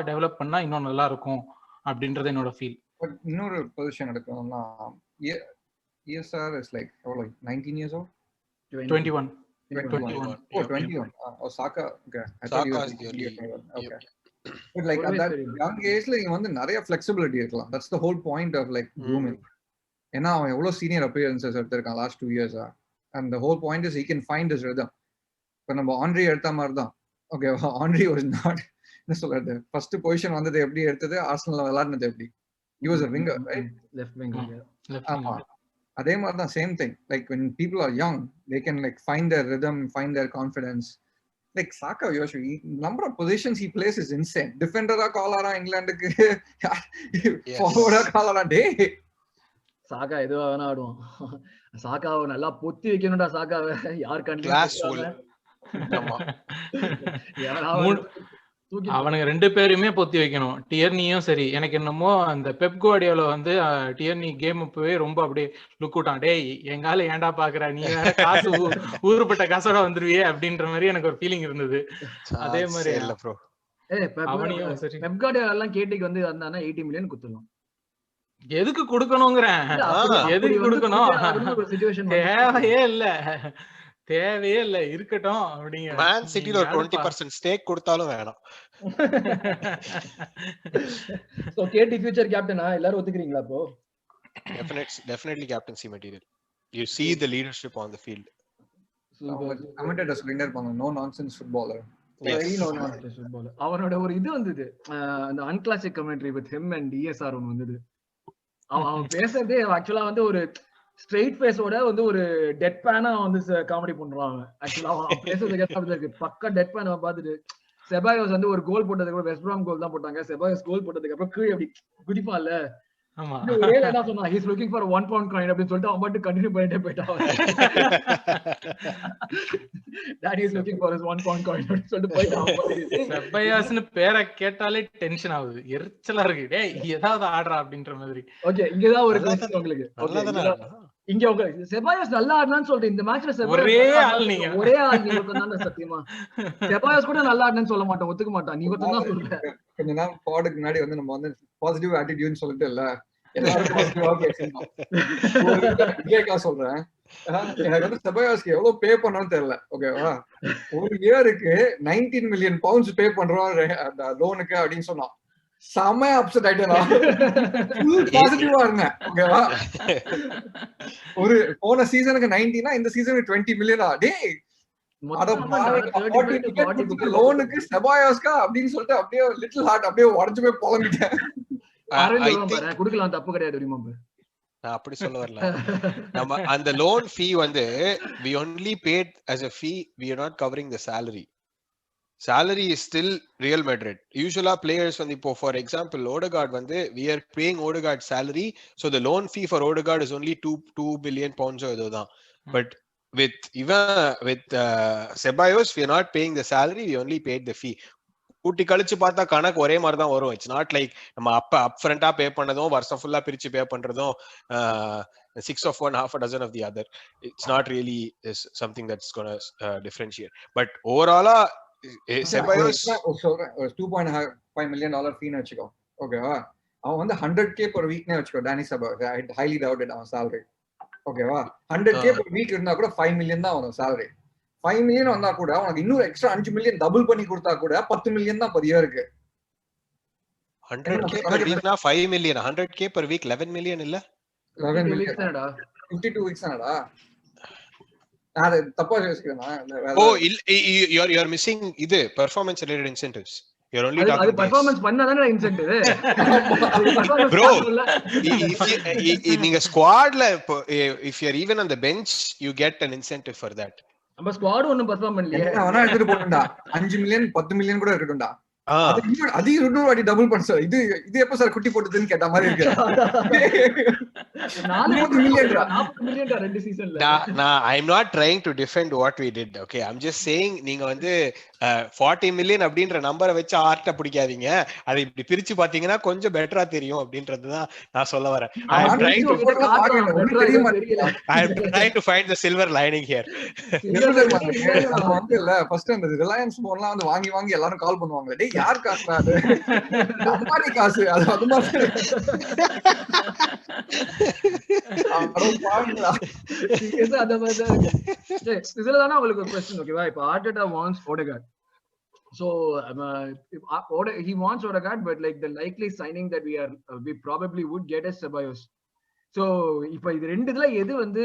டெவலப் பண்ணா இன்னும் நல்லா இருக்கும் அப்படின்றது என்னோட ஃபீல். பட் இன்னொரு பொசிஷன் எடுக்கணும்னா ESR is like 19 years old, 21. Oh, 21. Oh, Saka. Okay. I thought you were 21. Okay. But like at that young age la இவன் வந்து நிறைய flexibility இருக்கலாம். That's the whole point of like grooming. ஏன்னா அவன் எவ்வளவு senior appearances எடுத்திருக்கான் last 2 years. And the whole point is he can find his rhythm. இப்போ நம்ம ஆண்ட்ரி எடுத்த மாதிரி தான். ஓகே, ஆண்ட்ரி was not என்ன சொல்றது, ஃபர்ஸ்ட் பொசிஷன் வந்தது எப்படி எடுத்தது, ஆர்சனல்ல விளையாடுனது எப்படி, he was a winger, right? Left winger. ஆமா, அதே மாதிரி தான், same thing. Like when people are young they can like find their rhythm, find their confidence. Like Saka, Yoshi, number of positions he plays is insane. Defender call ara England ku, forward call ara day. சாகா எதுவா வேணா ஆடுவான். சாகாவை நல்லா பொத்தி வைக்கணும்டா, சாகாவை யார் கண்டிப்பா. அவனுங்க ரெண்டு பேருமே பொத்தி வைக்கணும். டியர்னியும் சரி, எனக்கு என்னமோ அந்த பெப் குவார்டியோலா வந்து டியர்னி கேம் போய் ரொம்ப அப்படியே லுக் விட்டான், டேய் எங்கால ஏன்டா பாக்குற, நீ வேற காசு ஊருப்பட்ட காசோட வந்துருவியே அப்படின்ற மாதிரி எனக்கு ஒரு ஃபீலிங் இருந்தது. அதே மாதிரி அவனையும் சரி, பெப் குவார்டியோலா எல்லாம் கேட்டிக்கு வந்து வந்தானா 80 மில்லியன் குத்துறோம். எதுக்கு கொடுக்கணுங்கிறேன், எதுக்கு கொடுக்கணும், தேவையே இல்ல, தேவையே இல்ல, இருக்கட்டும் அப்படிங்க. மேன் சிட்டில ஒரு 20% ஸ்டேக் கொடுத்தாலும் வேணாம். சோ கேடி ஃபியூச்சர் கேப்டனா எல்லாரும் ஒத்துக்கிறீங்களா? அப்போ definitely captaincy material. You see the leadership on the field. Committed as winger பண்ண no nonsense footballer. no nonsense footballer. அவனோட ஒரு இது வந்தது, அந்த unclassic commentary with him and ESR ஒன்னு வந்தது. அவன் பேசுறதே ஆக்சுவலா வந்து ஒரு ஸ்ட்ரெயிட் ஃபேஸோட வந்து ஒரு டெட் பேனா வந்து காமெடி பண்றாங்க. ஆக்சுவலா அவன் பேசுறது கேட்டா இருக்கு, பக்கா டெட் பேன். பார்த்துட்டு செபாயோஸ் வந்து ஒரு கோல் போட்டதுக்கு அப்புறம், வெஸ்ட் பிராம் கோல் தான் போட்டாங்க, செபாயோஸ் கோல் போட்டதுக்கு அப்புறம் கீழே அப்படி குதிப்பான்ல, ஒரே என்ன சொன்னா, he is looking for 1 pound coin அப்படின்னு சொல்லிட்டு அவன் மட்டும் கண்டினியூ பண்ணிட்டே போயிட்டான். that is looking for his 1 pound coin அப்படின்னு சொல்லிட்டு போயிட்டான். செபாயோஸ்னு பேரை கேட்டாலே டென்ஷன் ஆகுது, எரிச்சலா இருக்கு, டேய் ஏதாவது ஆடுறா அப்படின்ற மாதிரி. ஓகே, இங்கதான் ஒரு क्वेश्चन உங்களுக்கு. இங்க உங்க செபாயோஸ் நல்லா ஆடுனான்னு சொல்றேன், இந்த மேட்ச்ல ஒரே ஆள் நீங்க, ஒரே ஆள் நீங்க ஒருத்தன் தான். சத்தியமா செபாயோஸ் கூட நல்லா ஆடுனேன்னு சொல்ல மாட்டான், ஒத்துக்க மாட்டான், நீ ஒருத்தன் தான் சொல்ற. கொஞ்ச நாள் பாடுக்கு முன்னாடி வந்து நம்ம வந்து பாசிட்டிவ் ஆட்டிடியூட்னு சொல்லிட்டு இல்ல, எல்லாரும் பாசிட்டிவா பேசணும். விஜய்க்கா சொல்றேன், எனக்கு வந்து செபாயோஸ்க்கு எவ்வளவு பே பண்ணணும்னு தெரியல. ஓகேவா, ஒரு இயருக்கு 19 million pounds பே பண்றோம் அந்த லோனுக்கு அப்படின்னு சொன்னான். செமையா அப்செட் ஆயிட்டேனா, ஃபுல் பாசிட்டிவா இருந்தேன். ஓகேவா, ஒரு போன சீசனுக்கு 90னா இந்த சீசனுக்கு 20 மில்லியனா, டேய் லோனுக்கு செபாயோஸ்கா அப்படின்னு சொல்லிட்டு அப்படியே லிட்டில் ஹார்ட் அப்படியே உடைஞ்சு போய் புலம்பிட்டேன். குடுக்கலாம், தப்பு கிடையாது. நான் அப்படி சொல்ல வரல, நம்ம அந்த லோன் ஃபீ வந்து we only paid as a fee, we are not covering the salary. Salary is still Real Madrid. Usually players வந்து இப்போ for example Odegaard வந்து we are paying Odegaard salary, so the loan fee for Odegaard is only 2 billion pounds ஏதோதான். But with Ceballos we are not paying the salary, we only paid the fee. கூட்டி கழிச்சு பார்த்தா கணக்கு ஒரே மாதிரி தான் வரும். It's not like நம்ம அப் ஃப்ரண்டா பே பண்ணதும் வருஷம் ஃபுல்லா பிரிச்சு பே பண்றதும் 6 of one, half a dozen of the other. It's not really is something that's gonna differentiate. But overall, Ceballos சொல்றேன், ஒரு $2.5 million fee வச்சுக்கோ, ஓகேவா? அவன் வந்து 100K per week வச்சுக்கோ. Dani Ceballos, I highly doubted அவன் salary, ஓகேவா? 100K per week இருந்தா கூட 5 million தான் அவன் salary. 5 million வந்தா கூட உனக்கு இன்னொரு எக்ஸ்ட்ரா 5 million டபுள் பண்ணி கொடுத்தா கூட 10 million தான் per year இருக்கு. 100K per week னா 5 million, 100K per week 11 million இல்ல? 11 million 52 weeks தானடா. அது தப்பா யோசிக்கிறேனா? Oh, you're missing இது performance related incentives. You're only talking அது performance பண்ணாதானே incentive. Bro, நீங்க ஸ்குவாட்ல if you're even on the bench you get an incentive for that. நம்ம squad ஒண்ணும் பெர்ஃபார்ம் பண்ணலையே. அவனா எடுத்துட்டு போறடா. 5 million 10 million கூட இருக்கட்டும்டா. அது இன்னொரு வாட்டி டபுள் பண்ண சார். இது எப்ப சார் குட்டி போட்டுதுன்னு கேட்ட மாதிரி இருக்கு. 40 million ரெண்டு சீசன்ல. நான் I'm not trying to defend what we did, okay? I'm just saying நீங்க வந்து 40 million அப்படின்ற நம்பரை வச்சு ஆர்ட்ட பிடிக்காதீங்க. அதை இப்படி பிரிச்சு பாத்தீங்கன்னா கொஞ்சம் பெட்டரா தெரியும் அப்படின்றதுதான் நான் சொல்ல வரேன். I'm trying to find the silver lining here. நம்ம வந்து இல்ல ஃபர்ஸ்ட் அந்த ரிலையன்ஸ் போன்லாம் வந்து வாங்கி எல்லாரும் கால் பண்ணுவாங்க. டேய் யார் காசுடா அது? அம்பானி காசு. அது மாதிரி இதுலதானே உங்களுக்கு ஒரு question, ஓகேவா? இப்போ Arteta wants Odegaard. So he wants Odegaard, but like the likely signing that we probably would get is Ceballos. So இப்போ இது ரெண்டுல எது வந்து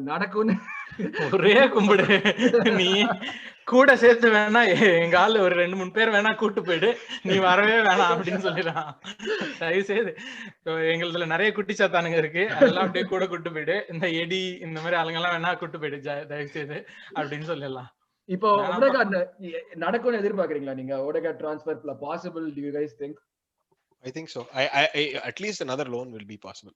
நடக்கும்னு ஒரே கும்பிடு. நீ கூட சேர்த்து வேணா எங்க ஆளு ஒரு 2-3 பேர் வேணா கூட்டு போயிடு, நீ வரவே வேணாம் அப்படின்னு சொல்லிடலாம். தயவு செய்து எங்களுதுல நிறைய குட்டி சாத்தானுங்க இருக்கு, அதெல்லாம் அப்படியே கூட கூட்டு போயிடு. இந்த எடி இந்த மாதிரி ஆளுங்க எல்லாம் வேணா கூட்டு போயிடு தயவு செய்து அப்படின்னு சொல்லிடலாம். இப்போ Odegaard நடக்கும்னு எதிர்பார்க்கறீங்களா நீங்க? Odegaard transfer possible, do you guys think? I think so. I at least another loan will be possible.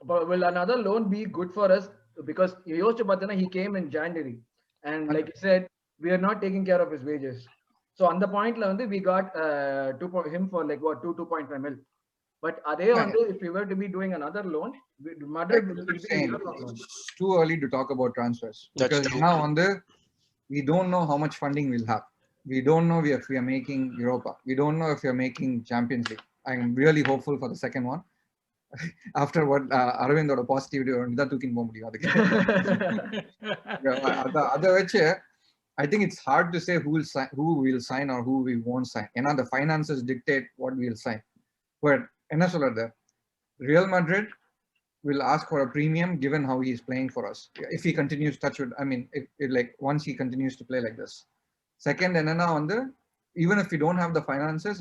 But will another loan be good for us? Because Yosh Patana, he came in January, and like you said, we are not taking care of his wages. So on the point la we got him for like what 2.5 mil. But adhe if we were to be doing another loan, Madrid will be too early to talk about transfers, because now we don't know how much funding we'll have. We don't know if we are making Europa. We don't know if we are making Champions League. I am really hopeful for the second one. After what Arvind oda positivity onda thookin po mudiyum adukku. Adha veche I think it's hard to say who will sign or who we won't sign. Ena the finances dictate what we will sign. But enna solradhu, Real Madrid will ask for a premium given how he is playing for us. If he continues once he continues to play like this. Second, enna even if we don't have the finances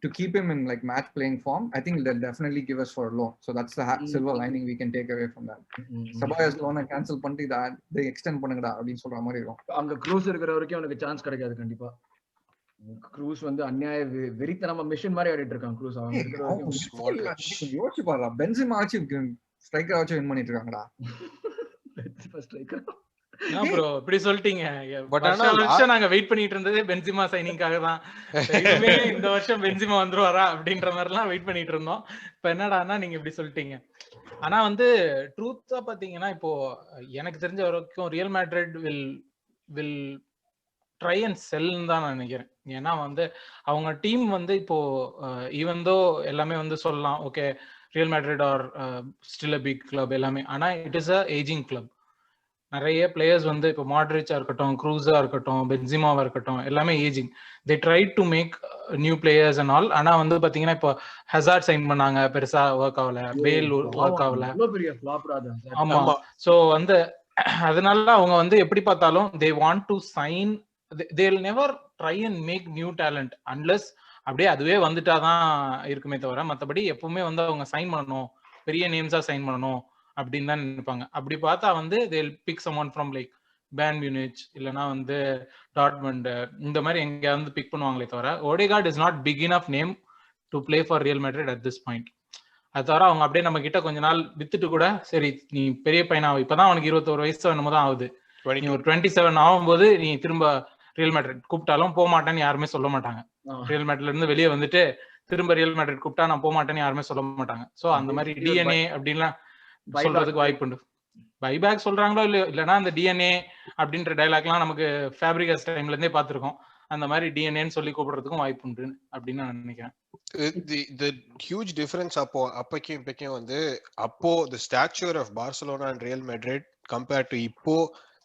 to keep him in like match playing form, I think they'll definitely give us for a loan. So that's the silver lining we can take away from that. Ceballos loan cancel பண்ணி that they extend பண்ணுங்கடா அப்படினு சொல்ற மாதிரி இருக்கும். அங்க cruise இருக்கிற வரைக்கும் அவனுக்கு சான்ஸ் கிடைக்காது கண்டிப்பா. க்ரூஸ் வந்து அநியாய வெறித்தனமா மிஷன் மாதிரி ஆடிட்டு இருக்கான் க்ரூஸ். அவன் இருக்கிற வரைக்கும் யோசிச்சு பாருடா, பென்சிமா ஆச்சு ஸ்ட்ரைக்கர் ஆச்சு வின் பண்ணிட்டு இருக்காங்கடா. பென்சிமா ஸ்ட்ரைக்கர் ப்ரோ இப்படி சொல்லிட்டீங்க. வருஷம் நாங்க வெயிட் பண்ணிட்டு இருந்ததே பென்சிமா சைனிங்காக தான். இந்த வருஷம் பென்சிமா வந்துருவாரா அப்படின்ற மாதிரி எல்லாம் வெயிட் பண்ணிட்டு இருந்தோம். இப்ப என்னடான்னா நீங்க இப்படி சொல்லிட்டீங்க. ஆனா வந்து ட்ரூத்தா பாத்தீங்கன்னா இப்போ எனக்கு தெரிஞ்ச வரைக்கும் Real Madrid will try and செல்னு தான் நான் நினைக்கிறேன். ஏன்னா வந்து அவங்க டீம் வந்து இப்போ ஈவன் தோ எல்லாமே வந்து சொல்லலாம் okay Real Madrid are still a big club எல்லாமே, ஆனா it is a ageing club. நிறைய பிளேயர்ஸ் வந்து இப்போ மாட்ரிச்சா இருக்கட்டும், க்ரூஸா இருக்கட்டும், பென்சிமாவா இருக்கட்டும், எல்லாமே ஏஜிங். They try to make new players and all. ஆனா வந்து பாத்தீங்கன்னா இப்போ ஹசார்ட் சைன் பண்ணாங்க, பெருசா ஒர்க் ஆகல. பேல் ஒர்க் ஆகல. ஆமா. சோ வந்து அதனால அவங்க வந்து எப்படி பார்த்தாலும் they want to sign, they will never try and make new talent unless அப்படியே அதுவே வந்துட்டாதான் இருக்குமே தவிர, மற்றபடி எப்பவுமே வந்து அவங்க சைன் பண்ணணும், பெரிய நேம்ஸா சைன் பண்ணணும் அப்படின்னு தான் நினைப்பாங்க. அப்படி பார்த்தா வந்து they'll pick someone from like Bayern Munich இல்லனா வந்து டார்ட்மண்ட் இந்த மாதிரி எங்க வந்து பிக் பண்ணுவாங்களே தவிர, Odegaard is not big enough name to play for Real Madrid at this point. அது தவிர அவங்க அப்படியே நம்ம கிட்ட கொஞ்ச நாள் வித்துட்டு கூட சரி நீ பெரிய பையனா இப்பதான் அவனுக்கு 21 வயசு என்னமோ தான் ஆகுது, நீ ஒரு 27 ஆகும்போது நீ திரும்ப ரியல் மேட்ரிட் கூப்பிட்டாலும் போக மாட்டேன்னு யாருமே சொல்ல மாட்டாங்க. ரியல் மேட்ரிட்ல இருந்து வெளியே வந்துட்டு திரும்ப ரியல் மேட்ரிட் கூப்பிட்டா நான் போக மாட்டேன்னு யாருமே சொல்ல மாட்டாங்க. சோ அந்த மாதிரி டிஎன்ஏ அப்படின்லாம் சொல்றதுக்கு வாய்ப்பு உண்டு. பைபேக் சொல்றாங்களோ இல்லைன்னா அந்த டிஎன்ஏ அப்படின்ற டைலாக்லாம் நமக்கு ஃபேப்ரிகஸ் டைம்ல இருந்தே பார்த்திருக்கோம். அந்த மாதிரி டிஎன்ஏன்னு சொல்லி கூப்பிடுறதுக்கும் வாய்ப்பு உண்டு அப்படின்னு நான் நினைக்கிறேன். The huge difference அப்பைக்கும் இப்பைக்கும் வந்து அப்போ the stature of Barcelona and Real Madrid compared to இப்போ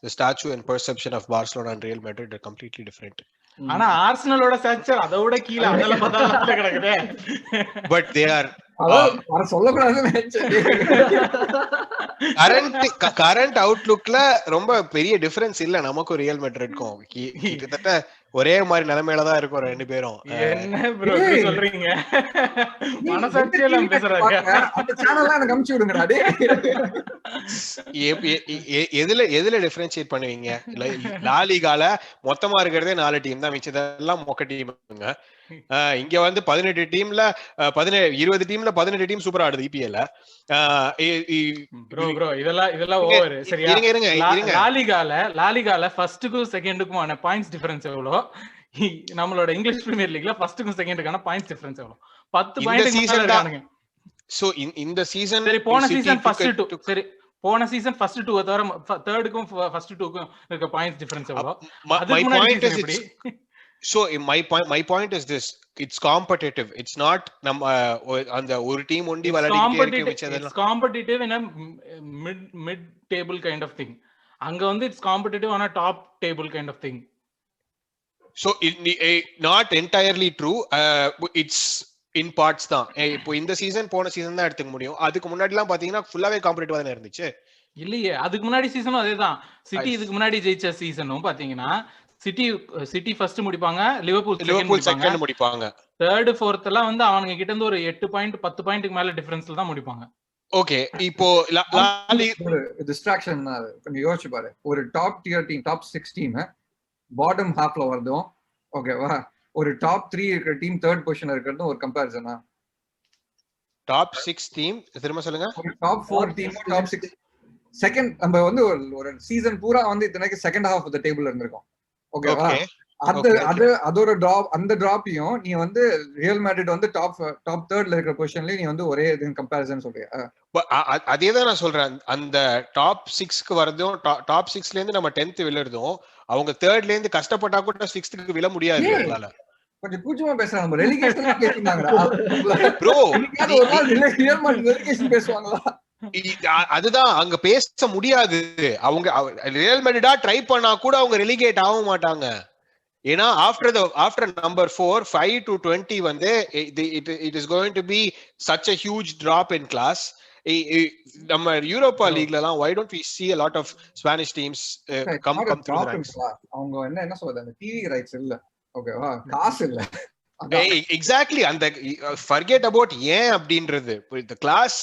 the stature and perception of Barcelona and Real Madrid are completely different. ஆனா ஆர்சனலோட ஸ்டாச்சர் அதோட கீழ அதல பதாலத்துல கிடக்குதே. But they are கரண்ட் அவுட்லுக்ல ரொம்ப பெரிய டிஃபரன்ஸ் இல்ல நமக்கும் ரியல் மேட்ரிட்க்கும். கிட்டத்தட்ட ஒரே மாதிரி நிலைமையில தான் இருக்கும் ரெண்டு பேரும். என்ன ப்ரோ இப்படி சொல்றீங்க? மனசாட்சியில பேசுறாங்க. அந்த சேனல்ல எனக்கு அனுப்பிச்சு விடுங்கடா டேய். எதுல டிஃபரன்ஷியேட் பண்ணுவீங்க? லா லீகால மொத்தமா இருக்கிறதே 4 டீம் தான், மிச்சதெல்லாம் மொக்க டீம்ங்க. இங்க வந்து 18 டீம்ல 20 டீம்ல 18 டீம் சூப்பரா ஆடுது இபிஎல்ல. ப்ரோ இதெல்லாம் ஓவர். சரியா? லாலிகால ஃபர்ஸ்ட்க்கும் செகண்டுக்குமான பாயிண்ட்ஸ் டிஃபரன்ஸ் எவ்வளவு? நம்மளோட இங்கிலீஷ் பிரீமியர் லீக்ல ஃபர்ஸ்ட்க்கும் செகண்டுக்கான பாயிண்ட்ஸ் டிஃபரன்ஸ் எவ்வளவு? 10 பாயிண்ட் இருக்கானுங்க. சோ இந்த சீசன் சரி போன சீசன் ஃபர்ஸ்ட் 2 சரி போன சீசன் ஃபர்ஸ்ட் 2 தவிர தேர்டுக்கும் ஃபர்ஸ்ட் 2க்கும் இருக்க பாயிண்ட்ஸ் டிஃபரன்ஸ் எவ்வளவு? My point is so my point is this, it's competitive, it's not அந்த ஒரு டீம் ஒண்டி விளையாடிட்டே இருக்கு மிச்சதெல்லாம். It's competitive in a mid table kind of thing. அங்க வந்து it's competitive on a top table kind of thing. So not entirely true, it's in parts தான். இப்போ இந்த season போன சீசன் தான் எடுத்துக்க முடியும். அதுக்கு முன்னாடி எல்லாம் பாத்தீங்கன்னா ஃபுல்லாவே காம்படிட்டிவா தானே இருந்துச்சு. இல்லையே, அதுக்கு முன்னாடி சீசனும் அதேதான். சிட்டி இதுக்கு முன்னாடி ஜெயிச்ச சீசனும் பாத்தீங்கன்னா சிட்டி ஃபர்ஸ்ட் முடிப்பாங்க, லிவர்பூல் செகண்ட் முடிப்பாங்க, தேர்ட் ஃபோர்த் எல்லாம் வந்து அவங்க கிட்ட இருந்து ஒரு 8 பாயிண்ட் 10 பாயிண்ட்க்கு மேல டிஃபரன்ஸ்ல தான் முடிப்பாங்க. ஓகே, இப்போ டிஸ்ட்ராக்ஷன் கொஞ்சம் யோசிச்சு பாரு. ஒரு top tier team, top 6 team bottom ஹாஃப்ல வருதும், ஓகேவா? ஒரு டாப் 3 இருக்கிற டீம் தேர்ட் பொசிஷன்ல இருக்கிறது ஒரு கம்பேரிசனா? டாப் 6 டீம் திரும்ப சொல்லுங்க. ஒரு டாப் 4 டீம் டாப் 6 செகண்ட் நம்ம வந்து ஒரு சீசன் பூரா வந்து இத்தனைக்கு செகண்ட் ஹாஃப் ஆஃப் தி டேபிள்ல இருந்திருக்கும், ஓகேவா? அதோட டிராப், அந்த டிராப்பையும் நீ வந்து ரியல் மேட்ரிட் வந்து டாப் தேர்ட்ல இருக்கிற பொசிஷன்லயே நீ வந்து ஒரே கம்பேரிசன் சொல்றியா? அதேதான் நான் சொல்றேன். அந்த டாப் 6க்கு வரதும் டாப் 6ல இருந்து நம்ம 10th விழுறதும் அவங்க தேர்ட்ல இருந்து கஷ்டப்பட்டா கூட 6th விழ முடியாது. அதனால கொஞ்சம் கூச்சமா பேசுறாங்க. நம்ம ரெலிகேஷன் பேசுறாங்கடா ப்ரோ. ரியல் மேட்ரிட் ரெலிகேஷன் பேசுவாங்களா? அதுதான் அங்க பேச முடியாது. அவங்க ரியல் மேட்ரிடா ட்ரை பண்ணா கூட அவங்க ரெலிகேட் ஆக மாட்டாங்க. ஏன்னா ஆஃப்டர் நம்பர் 4 5 to 20 வந்து it is going to be such a huge drop in class. நம்ம யூரோப்பா லீக்ல எல்லாம் why don't we see a lot of Spanish teams come through the ranks? அவங்க என்ன சொல்றது, அந்த டிவி ரைட்ஸ் இல்ல, ஓகேவா? காசு இல்ல. Exactly, and forget about ஏன் அப்படின்றது. The class,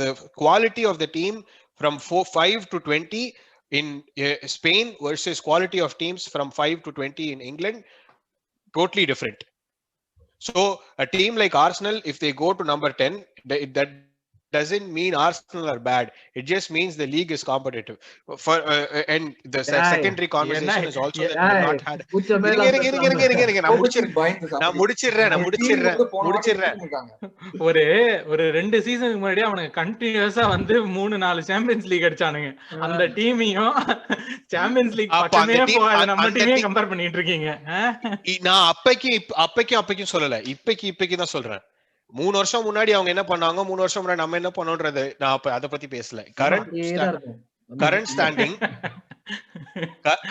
the quality of the team from 5 to 20 in Spain versus quality of teams from 5 to 20 in England, totally different. So a team like Arsenal, if they go to number 10, that doesn't mean Arsenal are bad. It just means the league is competitive. For and the secondary conversation is also that we not had. நான் முடிச்சிடுறேன். ஒரு 2 சீசனுக்கு முன்னாடி அவனுக்கு கண்டினியூஸா வந்து 3-4 champions league அடிச்சானுங்க. அந்த டீமையும் champions league பக்கமே போகாத நம்ம டீமையும் கம்பேர் பண்ணிட்டு இருக்கீங்க. நான் அப்பைக்கும் சொல்லல, இப்பைக்கு தான் சொல்றேன். 3 வருஷம் முன்னாடி அவங்க என்ன பண்ணாங்க, 3 வருஷம் முன்னாடி நம்ம என்ன பண்ணோன்றது நான் அத பத்தி பேசல.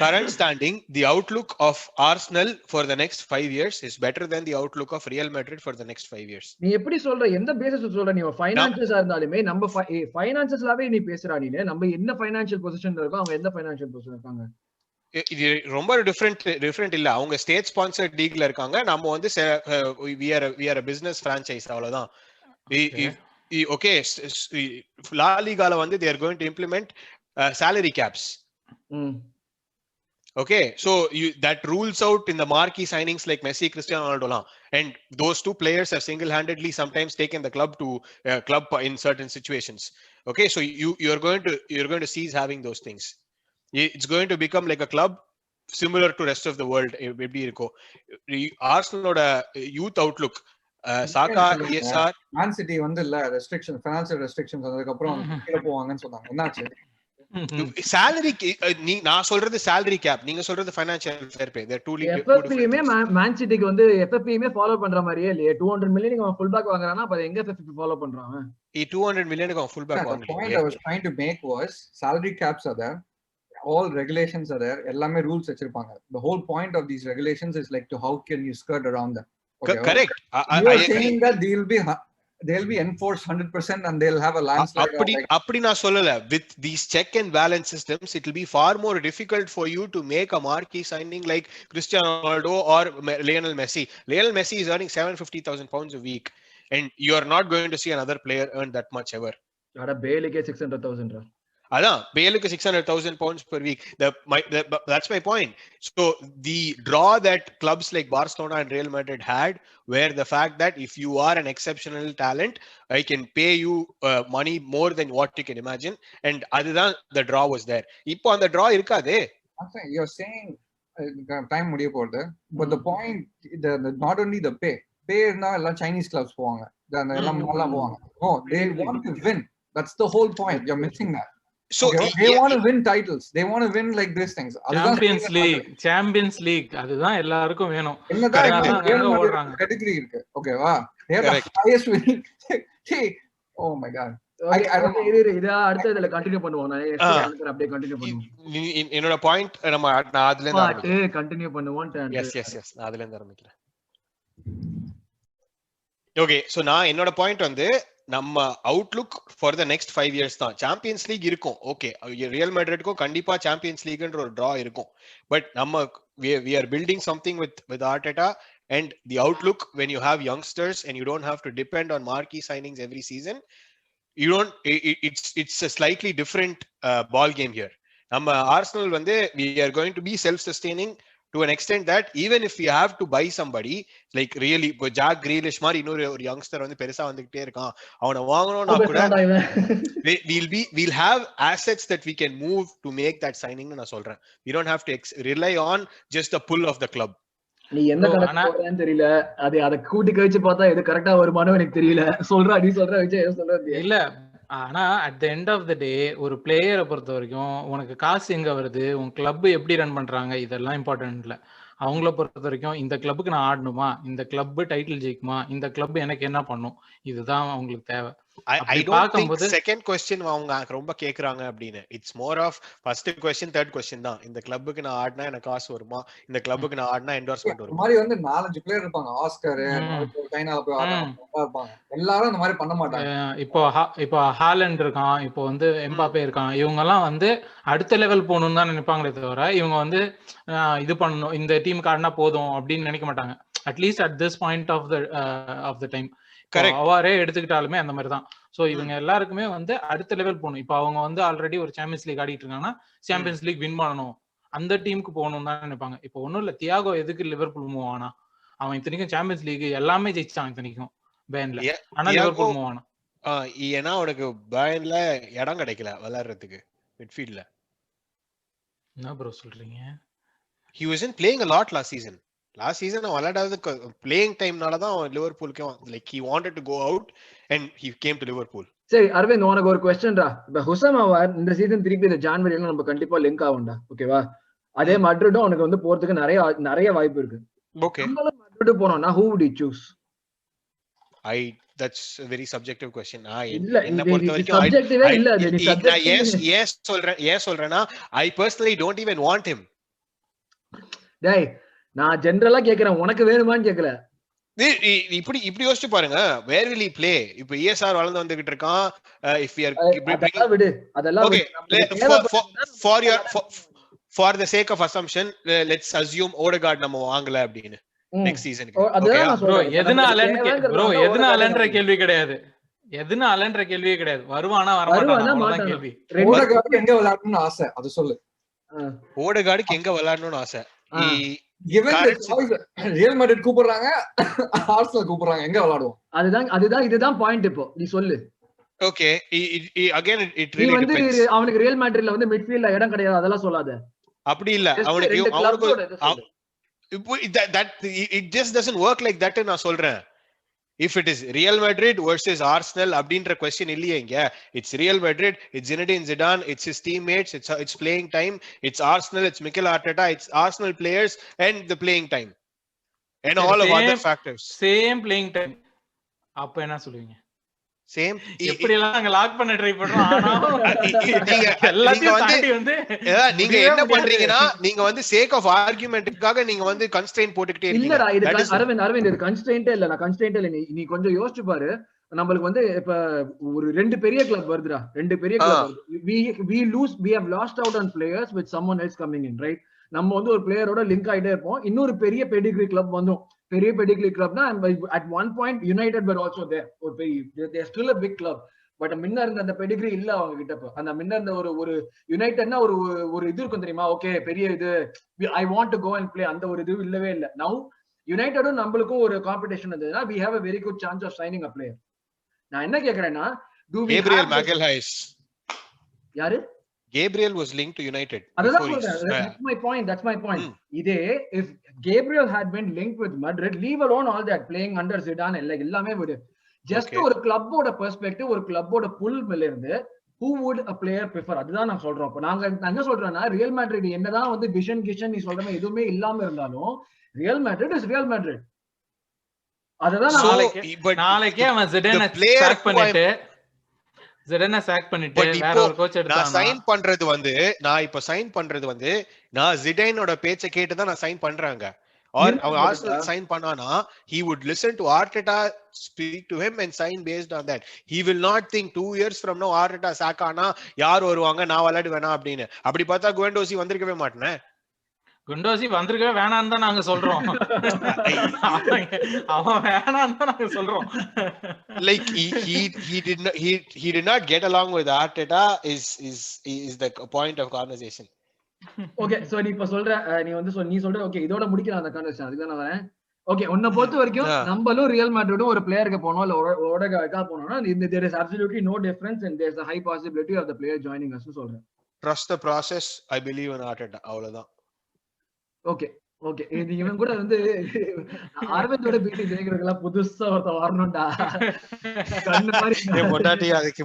current standing, the outlook of Arsenal for the next 5 years is better than the outlook of Real Madrid for the next 5 years. நீ எப்படி சொல்ற, எந்த பேசிஸ்ல சொல்ற? நீ ஃபைனான்சியஸா இருந்தாலுமே நம்ம ஃபைனான்சியஸ்லாவே நீ பேசுறா. நீ நம்ம என்ன ஃபைனான்சியல் பொசிஷன்ல இருக்கோம், அவங்க எந்த ஃபைனான்சியல் பொசிஷன்ல இருக்காங்க? இது ரொம்ப டிஃபரெண்ட் இல்ல. அவங்க ஸ்டேட் ஸ்பான்சர்ட் லீக்ல இருக்காங்க, நம்ம வந்து we are a business franchise, அவ்வளவுதான். Okay, லா லீகால வந்து they are going to implement salary caps. Okay, so that rules out in the marquee signings like Messi, Cristiano Ronaldo, and those two players have single-handedly sometimes taken the club to club in certain situations. Okay, so you're going to cease having those things. It's going to become like a club similar to rest of the world எப்படி இருக்கும் ஆர்சனலோட youth Outlook சாகா ESR man city வந்து இல்ல restriction financial restrictions வந்ததுக்கு அப்புறம் கீழ போவாங்கன்னு சொன்னாங்க என்னாச்சு salary நான் சொல்றது salary cap நீங்க சொல்றது financial fair play they are two FFP-மே மேன் சிட்டிக்கு வந்து FFP-மே ஃபாலோ பண்ற மாதிரியே இல்லையே 200 மில்லியன் அவன் ஃபுல் பேக் வாங்குறானா அப்ப எங்க FFP ஃபாலோ பண்றான் 200 million அவன் full back the point I was trying to make was salary caps are there, all regulations are there, எல்லாமே rules வச்சிருப்பாங்க. The whole point of these regulations is like to how can you skirt around them. Okay, correct. You are saying that they'll be enforced 100% and they'll have a landslide. அப்படி நான் சொல்லல. With these check and balance systems, it will be far more difficult for you to make a marquee signing like Cristiano Ronaldo or Lionel Messi. Lionel Messi is earning 750,000 pounds a week, and you are not going to see another player earn that much ever. அட பேலுக்கே 600,000 அதான் பேலுக்கு 600,000 pounds per week. That's my point. So the draw that clubs like Barcelona and Real Madrid had, where the fact that if you are an exceptional talent, I can pay you money more than what you can imagine, and அதுதான் the draw was there. இப்போ அந்த draw இருக்காதே. You're saying time முடிய போகுது, but the point the not only the pay இருந்தா எல்லாம் Chinese clubs போவாங்க, எல்லாம் நல்லா போவாங்க. No, they want to win. That's the whole point. You're missing that. So okay, they want to win titles. They want to win like these things. Champions League அதுதான் எல்லாருக்கும் வேணும். என்னதான் ஓடுறாங்க category இருக்கு. ஓகேவா? They have the highest winning. Oh my god. இத அடுத்ததுல continue பண்ணுவோம். நான் அப்படியே கண்டினியூ பண்ணுவோம். என்னோட பாயிண்ட் நான் அதுல இருந்து ஆரம்பிக்கிறேன். கண்டினியூ பண்ணுவோம். எஸ் நான் அதுல இருந்து ஆரம்பிக்கிறேன். ஓகே, சோ நான் என்னோட பாயிண்ட் வந்து நம்ம Outlook for the next 5 years தான். சாம்பியன்ஸ் லீக் இருக்கும், ஓகே, ரியல் மேட்ரிட்க்கும் கண்டிப்பா சாம்பியன்ஸ் லீக்ன்ற ஒரு டிரா இருக்கும். பட் நம்ம we are building something with Arteta, and the outlook when you have youngsters and you don't have to depend on marquee signings every season, you don't it's a slightly different ball game here. நம்ம Arsenal வந்து we are going to be self sustaining to an extent that even if we have to buy somebody like really Jack Grealish மாதிரி இன்னொரு ஒரு youngster வந்து பெருசா வந்துகிட்டே இருக்கான், அவனை வாங்கணும்னா கூட we'll have assets that we can move to make that signing னு நான் சொல்றேன். We don't have to rely on just the pull of the club. நீ என்ன கணக்கு போறேன்னு தெரியல, அத கூட்டி கழிச்சு பார்த்தா எது கரெக்டா வருமானோ எனக்கு தெரியல. நீ சொல்ற விஜய் சொல்றது இல்ல. ஆனா at the end of the day ஒரு பிளேயரை பொறுத்த வரைக்கும் உனக்கு காசு எங்க வருது, உன் கிளப் எப்படி ரன் பண்றாங்க, இதெல்லாம் இம்பார்ட்டன்ட் இல்ல. அவங்கள பொறுத்த வரைக்கும் இந்த கிளப்புக்கு நான் ஆடணுமா, இந்த கிளப் டைட்டில் ஜெயிக்குமா, இந்த கிளப் எனக்கு என்ன பண்ணும், இதுதான் அவங்களுக்கு தேவை. I don't think second question அவங்க ரொம்ப கேக்குறாங்க அப்படின்னு. It's more of first question third question தான். இந்த கிளப்புக்கு நான் ஆடினா எனக்கு காசு வருமா, இந்த கிளப்புக்கு நான் ஆடினா என்டோர்ஸ்மென்ட் வருமா. மாதிரி வந்து 4-5 பிளேயர் இருப்பாங்க, ஆஸ்கர் சைனால போய் ஆடுறாங்க, எல்லாரும் அந்த மாதிரி பண்ண மாட்டாங்க. இப்போ ஹாலண்ட் இருக்கான், இப்போ வந்து எம்பாப்பே இருக்கான், இவங்க எல்லாம் வந்து அடுத்த லெவல் போகணும்னு தான் நினைப்பாங்களே தவிர இவங்க வந்து இது பண்ணணும், இந்த டீமுக்கு ஆடினா போதும் அப்படின்னு நினைக்க மாட்டாங்க. At least at this point of the time அவாரே எடுத்துக்கிட்டாலுமே அந்த மாதிரி தான். சோ இவங்க எல்லாருக்குமே வந்து அடுத்த லெவல் போகணும். இப்போ அவங்க வந்து ஆல்ரெடி ஒரு சாம்பியன்ஸ் லீக் ஆடிட்டு இருக்காங்கன்னா சாம்பியன்ஸ் லீக் வின் பண்ணணும், அந்த டீமுக்கு போகணும் தான் நினைப்பாங்க. இப்போ ஒன்னும் இல்ல, தியாகோ எதுக்கு லிவர்பூல் மூவ் ஆனா, அவன் இத்தனைக்கும் சாம்பியன்ஸ் லீக் எல்லாமே ஜெயிச்சான் இத்தனைக்கும் பேன்ல, ஆனா லிவர்பூல் மூவ் ஆனா ஏன்னா அவனுக்கு பேன்ல இடம் கிடைக்கல விளையாடுறதுக்கு மிட்ஃபீல்ட்ல. என்ன ப்ரோ சொல்றீங்க? He wasn't playing a lot last season அவன் விளையாடாத பிளேயிங் டைம்னால தான் லிவர்பூலுக்கு like he wanted to go out and he came to Liverpool. சரி அரவிந்த், உனக்கு ஒரு क्वेश्चनடா. இப்ப ஹுசம் அவர் இந்த சீசன் திருப்பி இந்த ஜான்வரில நம்ம கண்டிப்பா லிங்க் ஆகும்டா, ஓகேவா? அதே மட்ரிடும் உனக்கு வந்து போறதுக்கு நிறைய வாய்ப்பு இருக்கு. ஓகே, மட்ரிட் போறோம்னா who would you choose? That's a very subjective question. என்ன பொறுத்த வரைக்கும் சப்ஜெக்டிவே இல்ல அது. நீ சப்ஜெக்ட் ஏன் சொல்றேன்னா I personally don't even want him. டேய் நான் ஜெனரலா கேக்குறேன், உனக்கு வேணுமான்னு கேக்கல. இப்படி யோசிச்சு பாருங்க, where will he play? இப்போ ESR வளர்ந்து வந்துகிட்டு இருக்கான். If we are அதெல்லாம் okay, for the sake of assumption, let's assume Odegaard நம்ம வாங்கல அப்படினு next season. ப்ரோ எதனாலன்ற கேள்வி கிடையாது, எதனாலன்ற கேள்வியே கிடையாது. வருவானா வரமாட்டானா கேள்வி. ஓடகார்டுக்கு எங்க விளையாடணும்னு ஆசை, அது சொல்லு. ஓடகார்டுக்கு எங்க விளையாடணும்னு ஆசை. ரியல் மேட்ரிட் கூப்பிடுறாங்க, ஆர்சனல் கூப்பிடுறாங்க, எங்க விளையாடுவோம்? இதுதான் பாயிண்ட். இப்போ நீ சொல்லு. Okay, again it really depends. அவனுக்கு ரியல் மேட்ரிட்ல வந்து மிட்ஃபீல்ட்ல இடம் கிடையாது, அதெல்லாம் சொல்லாத. அப்படி இல்ல Just அவனுக்கு ரெண்டு அவனுக்கு clubோட இது சொல்லு. இப்போ it just doesn't work like that நான் சொல்றேன். If it is Real Madrid versus Arsenal அப்படின்ற question இல்லையே இங்க. It's Real Madrid, it's Zinedine Zidane, it's his teammates, it's playing time, it's Arsenal, it's Mikel Arteta, it's Arsenal players and the playing time and all of other factors. Same playing time. அப்ப என்ன சொல்லுவீங்க? Same எப்படி எல்லாம் நாங்க lock பண்ண try பண்றோம். ஆனா நீங்க எல்லாத்தையும் தாண்டி வந்து நீங்க என்ன பண்றீங்கன்னா நீங்க வந்து சேக் ஆஃப் ஆர்குமெண்ட்காக நீங்க வந்து கன்ஸ்ட்ரெயின் போட்டுக்கிட்டே இருக்கீங்க. இல்லடா இது அரவிந்த் இது கன்ஸ்ட்ரெயின்ட்டே இல்ல. நான் கன்ஸ்ட்ரெயின்ட்டே இல்ல. நீ கொஞ்சம் யோசிச்சு பாரு. நம்மளுக்கு வந்து இப்ப ஒரு ரெண்டு பெரிய கிளப் வருதுடா. ரெண்டு பெரிய club we have lost out on players with someone else coming in, right? நம்ம வந்து ஒரு பிளேயரோட லிங்க் ஆயிட்டே இருப்போம். இன்னொரு பெரிய பெடிகிரி கிளப் வந்துரும். பெரிய Pedigree கிளப்னா at one point United were also there. ஒரு பெரிய they are still a big club. But முன்ன இருந்த அந்த பெடிகிரி இல்ல அவங்க கிட்ட. அந்த முன்ன இருந்த ஒரு யுனைடெட்னா ஒரு இது இருக்கும் தெரியுமா? ஓகே பெரிய இது I want to go and play அந்த ஒரு இது இல்லவே இல்ல. Now யுனைடெடும் நம்மளுக்கும் ஒரு காம்படிஷன் இருந்ததுன்னா we have a very good chance of signing a player. நான் என்ன கேக்குறேன்னா Gabriel Magalhaes. யாரு? Gabriel was linked to United. That's my point. இதே if Gabriel had been linked with Madrid, leave alone all that playing under Zidane எல்லாமே விடு. Just ஒரு கிளப்போட perspective, ஒரு கிளப்போட புல் மேல இருந்து who would a player prefer? அதுதான் நான் சொல்றோம். அப்ப நாங்க என்ன சொல்றேன்னா ரியல் மேட்ரிட் என்னதான் வந்து விஷன் கிஷன் நீ சொல்ற எதுவுமே இல்லாம இருந்தாலும் real Madrid is real Madrid. அததான் நாளைக்கே அவன் ஜிடேனை சாக் பண்ணிட்டு வேற ஒரு கோச் எடுத்தா நான் சைன் பண்றது வந்து நான் ஜிடேனோட பேச்சை கேட்டு தான் நான் சைன் பண்றாங்க. Or Arsenal sign பண்ணானா he would listen to Arteta, speak to him and sign based on that. He will not think 2 years from now Arteta sack ஆனா யார் வருவாங்க நான் விளையாட வேணாம் அப்படின்னு. அப்படி பார்த்தா குவெண்டோசி வந்திருக்கவே மாட்டேனே. குண்டோசி வந்திருக்கவே வேணான்னு தான் நாங்க சொல்றோம். அவன் வேணான்னு தான் நாங்க சொல்றோம். Like he did not get along with Arteta is the point of conversation. Okay so நீ இப்ப சொல்ற நீ சொல்ற ஓகே இதோட முடிக்கலாம் அந்த கான்வர்சேஷன். அதுக்கு தான் நான் வரேன். ஓகே உன்னை பொறுத்த வரைக்கும் நம்மளும் ரியல் மேட்ரிடும் ஒரு பிளேயருக்கு போனோம் இல்ல ஓடகார்டுக்கா போனோம்னா there is absolutely no difference and there is a high possibility of the player joining us னு சொல்றேன். Trust the process. I believe in Arteta. அவ்வளவுதான். ஓகே இது இவன் கூட வந்து அரவிந்தோட பீட்டி கேக்குறதுலாம் புதுசா ஒருத்த வரணும்டா. கண்ணு மாதிரி பொட்டாட்டி அதுக்கு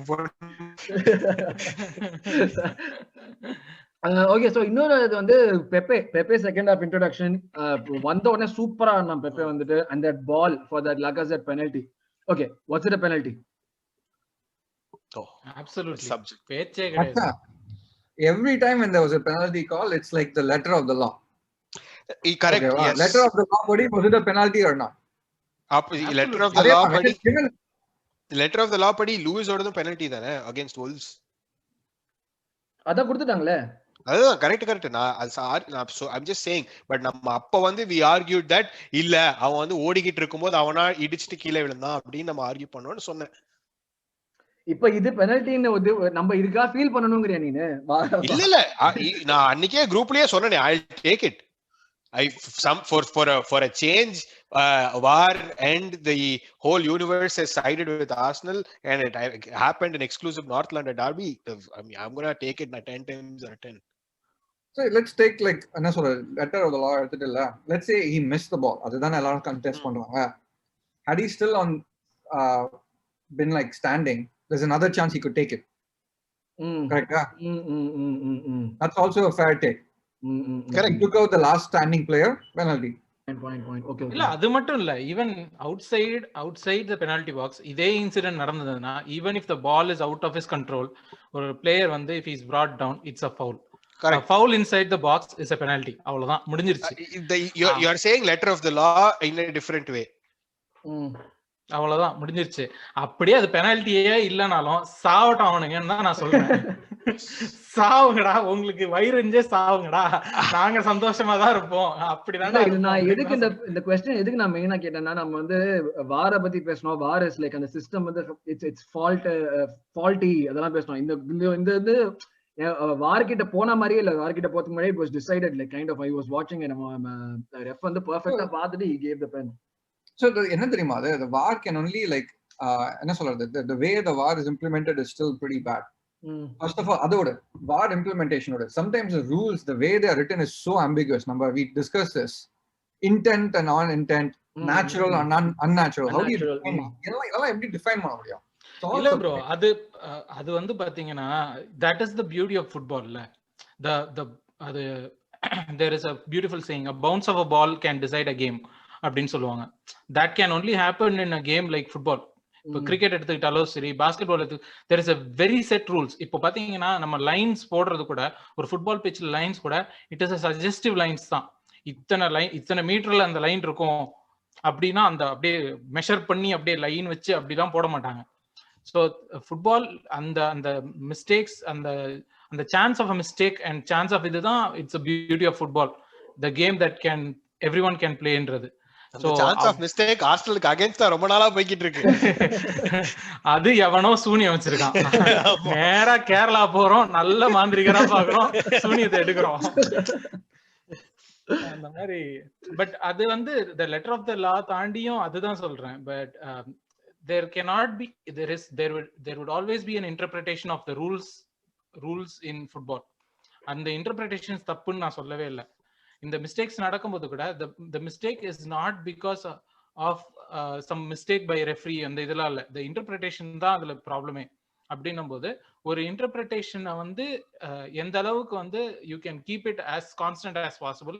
ஓகே சோ இன்னொரு இது வந்து பெப்பே செகண்ட் ஹாஃப் இன்ட்ரோடக்ஷன் வந்த உடனே சூப்பரா ஆனான் பெப்பே வந்துட்டு and that ball for that Lacazette penalty. Okay, what's it a penalty? Oh, absolutely. பேச்சே கிடையாது. Every time when there was a penalty call, it's like the letter of the law. Correct. Okay, yes. Letter of the law body, was it a penalty or not? Letter of the law body. Letter of the law body Lewis ஓடது penalty தானே against Wolves. அத கொடுத்துட்டாங்களே. அதுதான் correct. நான் I'm just saying, but நம்ம அப்ப வந்து we argued that இல்ல அவன் வந்து ஓடிக்கிட்டு இருக்கும்போது அவனா இடிச்சிட்டு கீழே விழுந்தான் அப்படின்னு நம்ம ஆர்கியூ பண்ணோம்னு சொன்னேன். இப்ப இது பெனல்ட்டின்னு நம்ம இருக்கா ஃபீல் பண்ணணும்ங்கறியா நீனு? இல்ல நான் அன்னைக்கே குரூப்லயே சொன்னேனே I'll take it. For a change, VAR and the whole universe has sided with Arsenal, and it happened in exclusive North London derby. I mean, I'm gonna take it 10 times out of 10. So let's take like letter of the law. Let's say he missed the ball. Adhaan ellarum contest பண்றாங்க. Had he still been like standing, there's another chance he could take it. Correct? That's also a fair take. Correct. He took out the last standing player, penalty. Point. Okay. இல்ல அது மட்டும் இல்ல, even outside the penalty box இதே incident நடந்ததுன்னா, even if the ball is out of his control, ஒரு player வந்து if he is brought down, it's a foul. Correct. A foul inside the box is a penalty. அவ்வளவுதான் முடிஞ்சிருச்சு. You are saying letter of the law in a different way. அவ்வளவுதான் முடிஞ்சிருச்சு. அப்படியே அது பெனால்ட்டியே இல்லனாலும் சாவட்டும் அவனுங்கன்னு தான் நான் சொல்றேன். சாவுங்கடா, உங்களுக்கு வயிறுஞ்சே சாவுங்கடா, நாங்க சந்தோஷமா தான் இருப்போம். அப்படிதான் நான் எதுக்கு இந்த क्वेश्चन எதுக்கு நான் மெயினா கேட்டேன்னா, நம்ம வந்து வார பத்தி பேசணும். வார் இஸ் லைக் அந்த சிஸ்டம் வந்து இட்ஸ் ஃபால்ட்டி அதெல்லாம் பேசணும். இந்த வார்கிட்ட போன மாதிரியே இல்ல. வார்கிட்ட போறதுக்கு முன்னாடி it was decided like kind of I was watching and ref வந்து பெர்ஃபெக்ட்டா பார்த்துட்டு he gave the pen. So என்ன தெரியுமா, the VAR can only like என்ன சொல்றது, the way the VAR is implemented is still pretty bad. First of all, அதோட VAR implementation ஓட sometimes the rules, the way they are written is so ambiguous. We discussed this. Intent and non-intent, natural and unnatural. How do you define இதெல்லாம் எப்படி define பண்ண முடியும்? இல்ல bro, அது வந்து பாத்தீங்கன்னா that is the beauty of football. அது there is a beautiful saying, a bounce of a ball can decide a game அப்படின்னு சொல்லுவாங்க. That can only happen in a game like football. இப்போ கிரிக்கெட் எடுத்துக்கிட்டாலும் சரி, basketball there is a very set rules. இப்போ பாத்தீங்கன்னா நம்ம lines போடுறது கூட, ஒரு ஃபுட்பால் பிட்ச்ல லைன்ஸ் கூட it is a suggestive lines தான். இத்தனை மீட்டர்ல அந்த லைன் இருக்கும் அப்படின்னா அந்த அப்படியே மெஷர் பண்ணி அப்படியே லைன் வச்சு அப்படிதான் போட மாட்டாங்க. ஸோ ஃபுட்பால் அந்த மிஸ்டேக்ஸ், அந்த chance of a mistake and chance of இதுதான் it's a beauty of football, the game that can everyone can playன்றது. So chance of mistake ஆர்சனலுக்கு அகைன்ஸ்ட் தான் ரொம்ப நாளா போயிட்டு இருக்கு. அது எவனோ சூனியம் வச்சிருக்கான். நேரா கேரளா போறோம், நல்ல மாந்திரிகரா பாக்குறோம், சூனியத்தை எடுக்கிறோம் அந்த மாதிரி. பட் அது வந்து the letter of the law தாண்டியும் அதுதான் சொல்றேன். But there cannot be, there would always be an interpretation of the rules in football. அந்த interpretations தப்புன்னு நான் சொல்லவே இல்லை. இந்த மிஸ்டேக்ஸ் நடக்கும்போது கூட the mistake is not because of some mistake by referee அந்த இதெல்லாம் இல்ல, the interpretation தான் அதுல ப்ராப்ளமே. அப்படின்னும் போது ஒரு இன்டர்பிரிட்டேஷனை வந்து எந்த அளவுக்கு வந்து you can keep it as constant as possible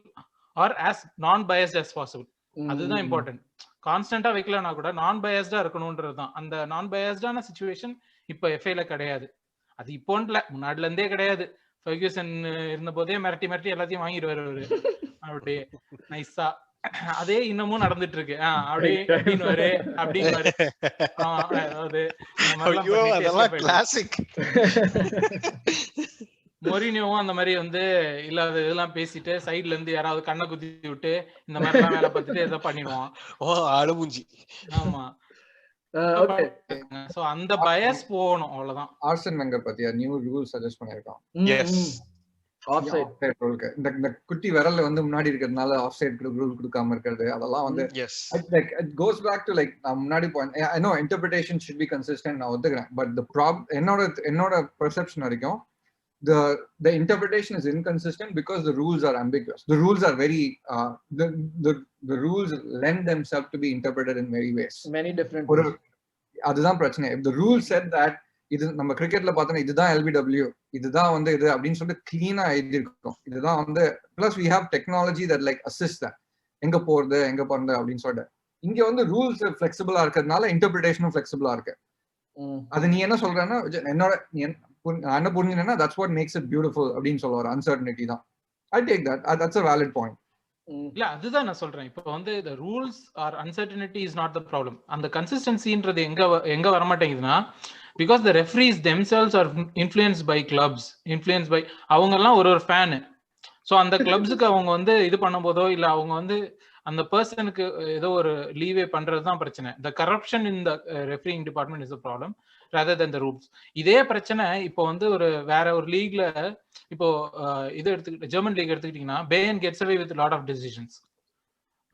or as non-biased as possible, அதுதான் இம்பார்ட்டன்ட். கான்ஸ்டன்டா வைக்கலனா கூட நான் பயஸ்டா இருக்கணும்ன்றது தான். அந்த நான் பயஸ்டான சிச்சுவேஷன் இப்ப எஃப்ஐல கிடையாது. அது இப்போன்ல முன்னாடில இருந்தே கிடையாது. ஃபெர்குசன் இருந்த போதே மிரட்டி எல்லாத்தையும் வாங்கிடுவாரு அவரு அப்படியே நைஸா. அதே இன்னமும் நடந்துட்டு இருக்கு. அப்படியே அப்படின்னு மொரினியோவும் அந்த மாதிரி வந்து இல்லாத இதெல்லாம் பேசிட்டு சைட்ல இருந்து யாராவது கண்ணை குத்தி விட்டு இந்த மாதிரி எல்லாம் வேலை பார்த்துட்டு ஏதோ பண்ணிடுவான். ஆமா, சோ அந்த பயஸ் போகணும், அவ்வளவுதான். ஆர்சன் வெங்கர் பத்தியா நியூ ரூல் சஜஸ்ட் பண்ணிருக்கான். எஸ், ஆஃப்சைட் ரூலுக்கு இந்த குட்டி விரல்ல வந்து முன்னாடி இருக்கிறதுனால ஆஃப்சைட் ரூல் கொடுக்காம இருக்கிறது, அதெல்லாம் வந்து like it goes back to like முன்னாடி பாயிண்ட். I know interpretation should be consistent, நான் ஒத்துக்கிறேன். பட் தி என்னோட பெர்செப்ஷன் வரைக்கும் the interpretation is inconsistent because the rules are ambiguous. The rules are very the rules lend themselves to be interpreted in many ways, many different ways. அதுதான் பிரச்சனை. If the rule said that இது நம்ம கிரிக்கெட்ல பார்த்தோம்னா இதுதான் LBW, இதுதான் வந்து இது அப்படின்னு சொல்லிட்டு கிளீனா எழுதி இருக்கும். இதுதான் வந்து plus we have technology that like assist that எங்க போறது எங்க போறது அப்படின்னு சொல்லிட்டு. இங்க வந்து ரூல்ஸ் ஃபிளெக்சிபிளா இருக்கிறதுனால இன்டர்பிரிட்டேஷனும் ஃபிளெக்சிபிளா இருக்கு. அது நீ என்ன சொல்றேன்னா என்ன புரிஞ்சுனா that's what makes it beautiful அப்படின்னு சொல்ல வர uncertainty தான். I take that, that's a valid point. இல்ல அதுதான் நான் சொல்றேன். இப்போ வந்து the rules or uncertainty is not the problem. அந்த கன்சிஸ்டன்சின்றது எங்க வர மாட்டேங்குதுன்னா because the referees themselves are influenced by clubs, influenced by அவங்க எல்லாம் ஒரு ஃபேன். ஸோ அந்த கிளப்ஸுக்கு அவங்க வந்து இது பண்ணும் போதோ இல்ல அவங்க வந்து அந்த பர்சனுக்கு ஏதோ ஒரு லீவே பண்றதுதான் பிரச்சனை. the corruption in the refereeing department is the problem rather than the rules. இதே பிரச்சனை இப்போ வந்து வேற ஒரு லீக்ல இப்போ இது எடுத்துக்கிட்டு ஜெர்மன் லீக் எடுத்துக்கிட்டீங்கன்னா Bayern gets away with lot of decisions,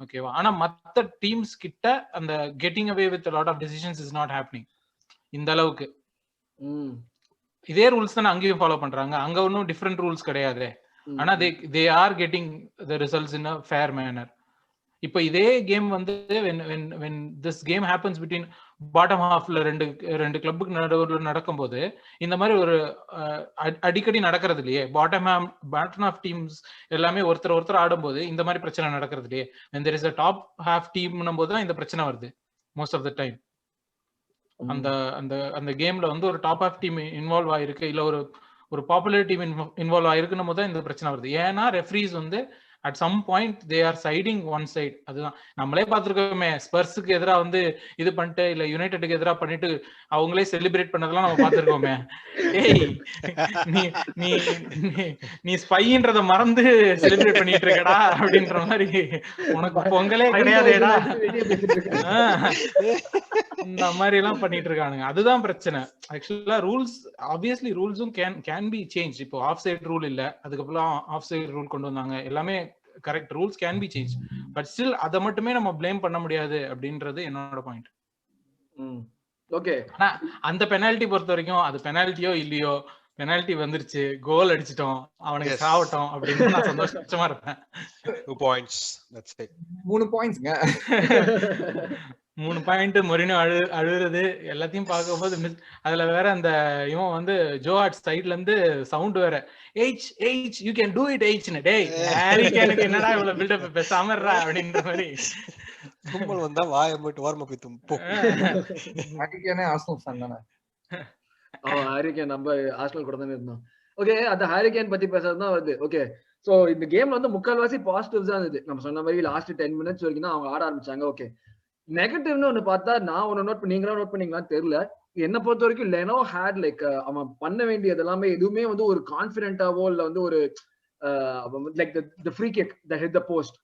ஓகேவா? ஆனா மத்த டீம்ஸ் கிட்ட அந்த getting away with lot of decisions is not happening இந்த அளவுக்கு. இதே ரூல்ஸ் தானே அங்கேயும் ஃபாலோ பண்றாங்க, அங்க ஒன்னும் டிஃப்ரெண்ட் ரூல்ஸ் கிடையாது. ஆனா they are getting the results in a fair manner. இப்போ இதே கேம் வந்து when this game happens between bottom ஹாஃப்ல ரெண்டு கிளப்புக்கு நடுவில் நடக்கும்போது இந்த மாதிரி ஒரு அடிக்கடி நடக்கிறது இல்லையே. பாட்டம் ஹாஃப் டீம்ஸ் எல்லாமே ஒருத்தர் ஆடும்போது இந்த மாதிரி பிரச்சனை நடக்கிறது இல்லையே. when there is a top half டீம்னும் போது தான் இந்த பிரச்சனை வருது most of the time. அந்த அந்த அந்த கேம்ல வந்து ஒரு டாப் ஹாஃப் டீம் இன்வால்வ் ஆயிருக்கு இல்ல ஒரு பாப்புலர் டீம் இன்வால்வ் ஆயிருக்குன்னும் போது தான் இந்த பிரச்சனை வருது. ஏன்னா ரெஃப்ரீஸ் வந்து at some point they are siding one side. அதுதான் நம்மளே பார்த்திருக்கோமே, ஸ்பர்ஸுக்கு எதிரா வந்து இது பண்ணிட்டு இல்ல யுனைடெடுக்கு எதிரா பண்ணிட்டு அவங்களே செலிப்ரேட் பண்ணதெல்லாம் நம்ம பார்த்திருக்கோமே. ஏய் நீ ஸ்பைன்றத மறந்து செலிப்ரேட் பண்ணிட்டு இருக்கடா அப்படின்ற மாதிரி, உனக்கு பொங்கலே கிடையாதேடா இந்த மாதிரி எல்லாம் பண்ணிட்டு இருக்கானுங்க. அதுதான் பிரச்சனை. ஆக்சுவலா ரூல்ஸ் ஆப்வியஸ்லி ரூல்ஸும் கேன் பி சேஞ்ச். இப்போ ஆஃப் சைட் ரூல் இல்ல, அதுக்கப்புறம் ஆஃப் சைட் ரூல் கொண்டு வந்தாங்க, எல்லாமே correct. Rules can be change, but still அதை மட்டுமே நம்ம ப்ளேம் பண்ண முடியாது அப்படின்றது என்னோட பாயிண்ட். ஓகே, ஆனா அந்த பெனால்டி பொறுத்த வரைக்கும் அது பெனால்ட்டியோ இல்லையோ, பெனால்டி வந்துருச்சு, கோல் அடிச்சிட்டோம், அவனுக்கு சாவட்டும் அப்படின்னு நான் சந்தோஷமா இருப்பேன். 2 points, that's it. 3 பாயிண்ட்ஸ்ங்க. 3 பாயிண்ட் மொரினோ அழுகுறது எல்லாத்தையும் பார்க்கும்போது அதுல வேற அந்த இவன் வந்து ஜோஹாட் சைட்ல இருந்து சவுண்ட் வேற, H you can do it H னு. டேய் ஹாரி கேனுக்கு என்னடா இவ்வளவு பில்ட் அப் பேசாம இருடா அப்படின்ற மாதிரி. தும்மல் வந்தா வாயை மூட்டு ஓரமா போய் தும்போ. ஹாரி கேனே ஆர்சனல் ஃபேன் தானே. ஹாரி கேன் நம்ம ஆர்சனல் கூட தானே இருந்தோம். ஓகே, அந்த ஹாரி கேன் பத்தி பேசுறது தான் வருது. ஓகே, சோ இந்த கேம்ல வந்து முக்கால்வாசி பாசிட்டிவ்ஸ் தான் இருந்தது. நம்ம சொன்ன மாதிரி லாஸ்ட் 10 மினிட்ஸ் வரைக்கும் தான் அவங்க ஆட ஆரம்பிச்சாங்க. ஓகே, நெகட்டிவ்னு ஒண்ணு பார்த்தா நான் ஒன்னு நோட் பண்ணீங்களா நோட் பண்ணீங்களான்னு தெரியல. என்ன பொறுத்த வரைக்கும் லெனோ ஹேட் லைக் அவன் பண்ண வேண்டியது எல்லாமே எதுவுமே வந்து ஒரு கான்பிடென்டாவோ இல்ல வந்து ஒரு like the free kick that hit the post,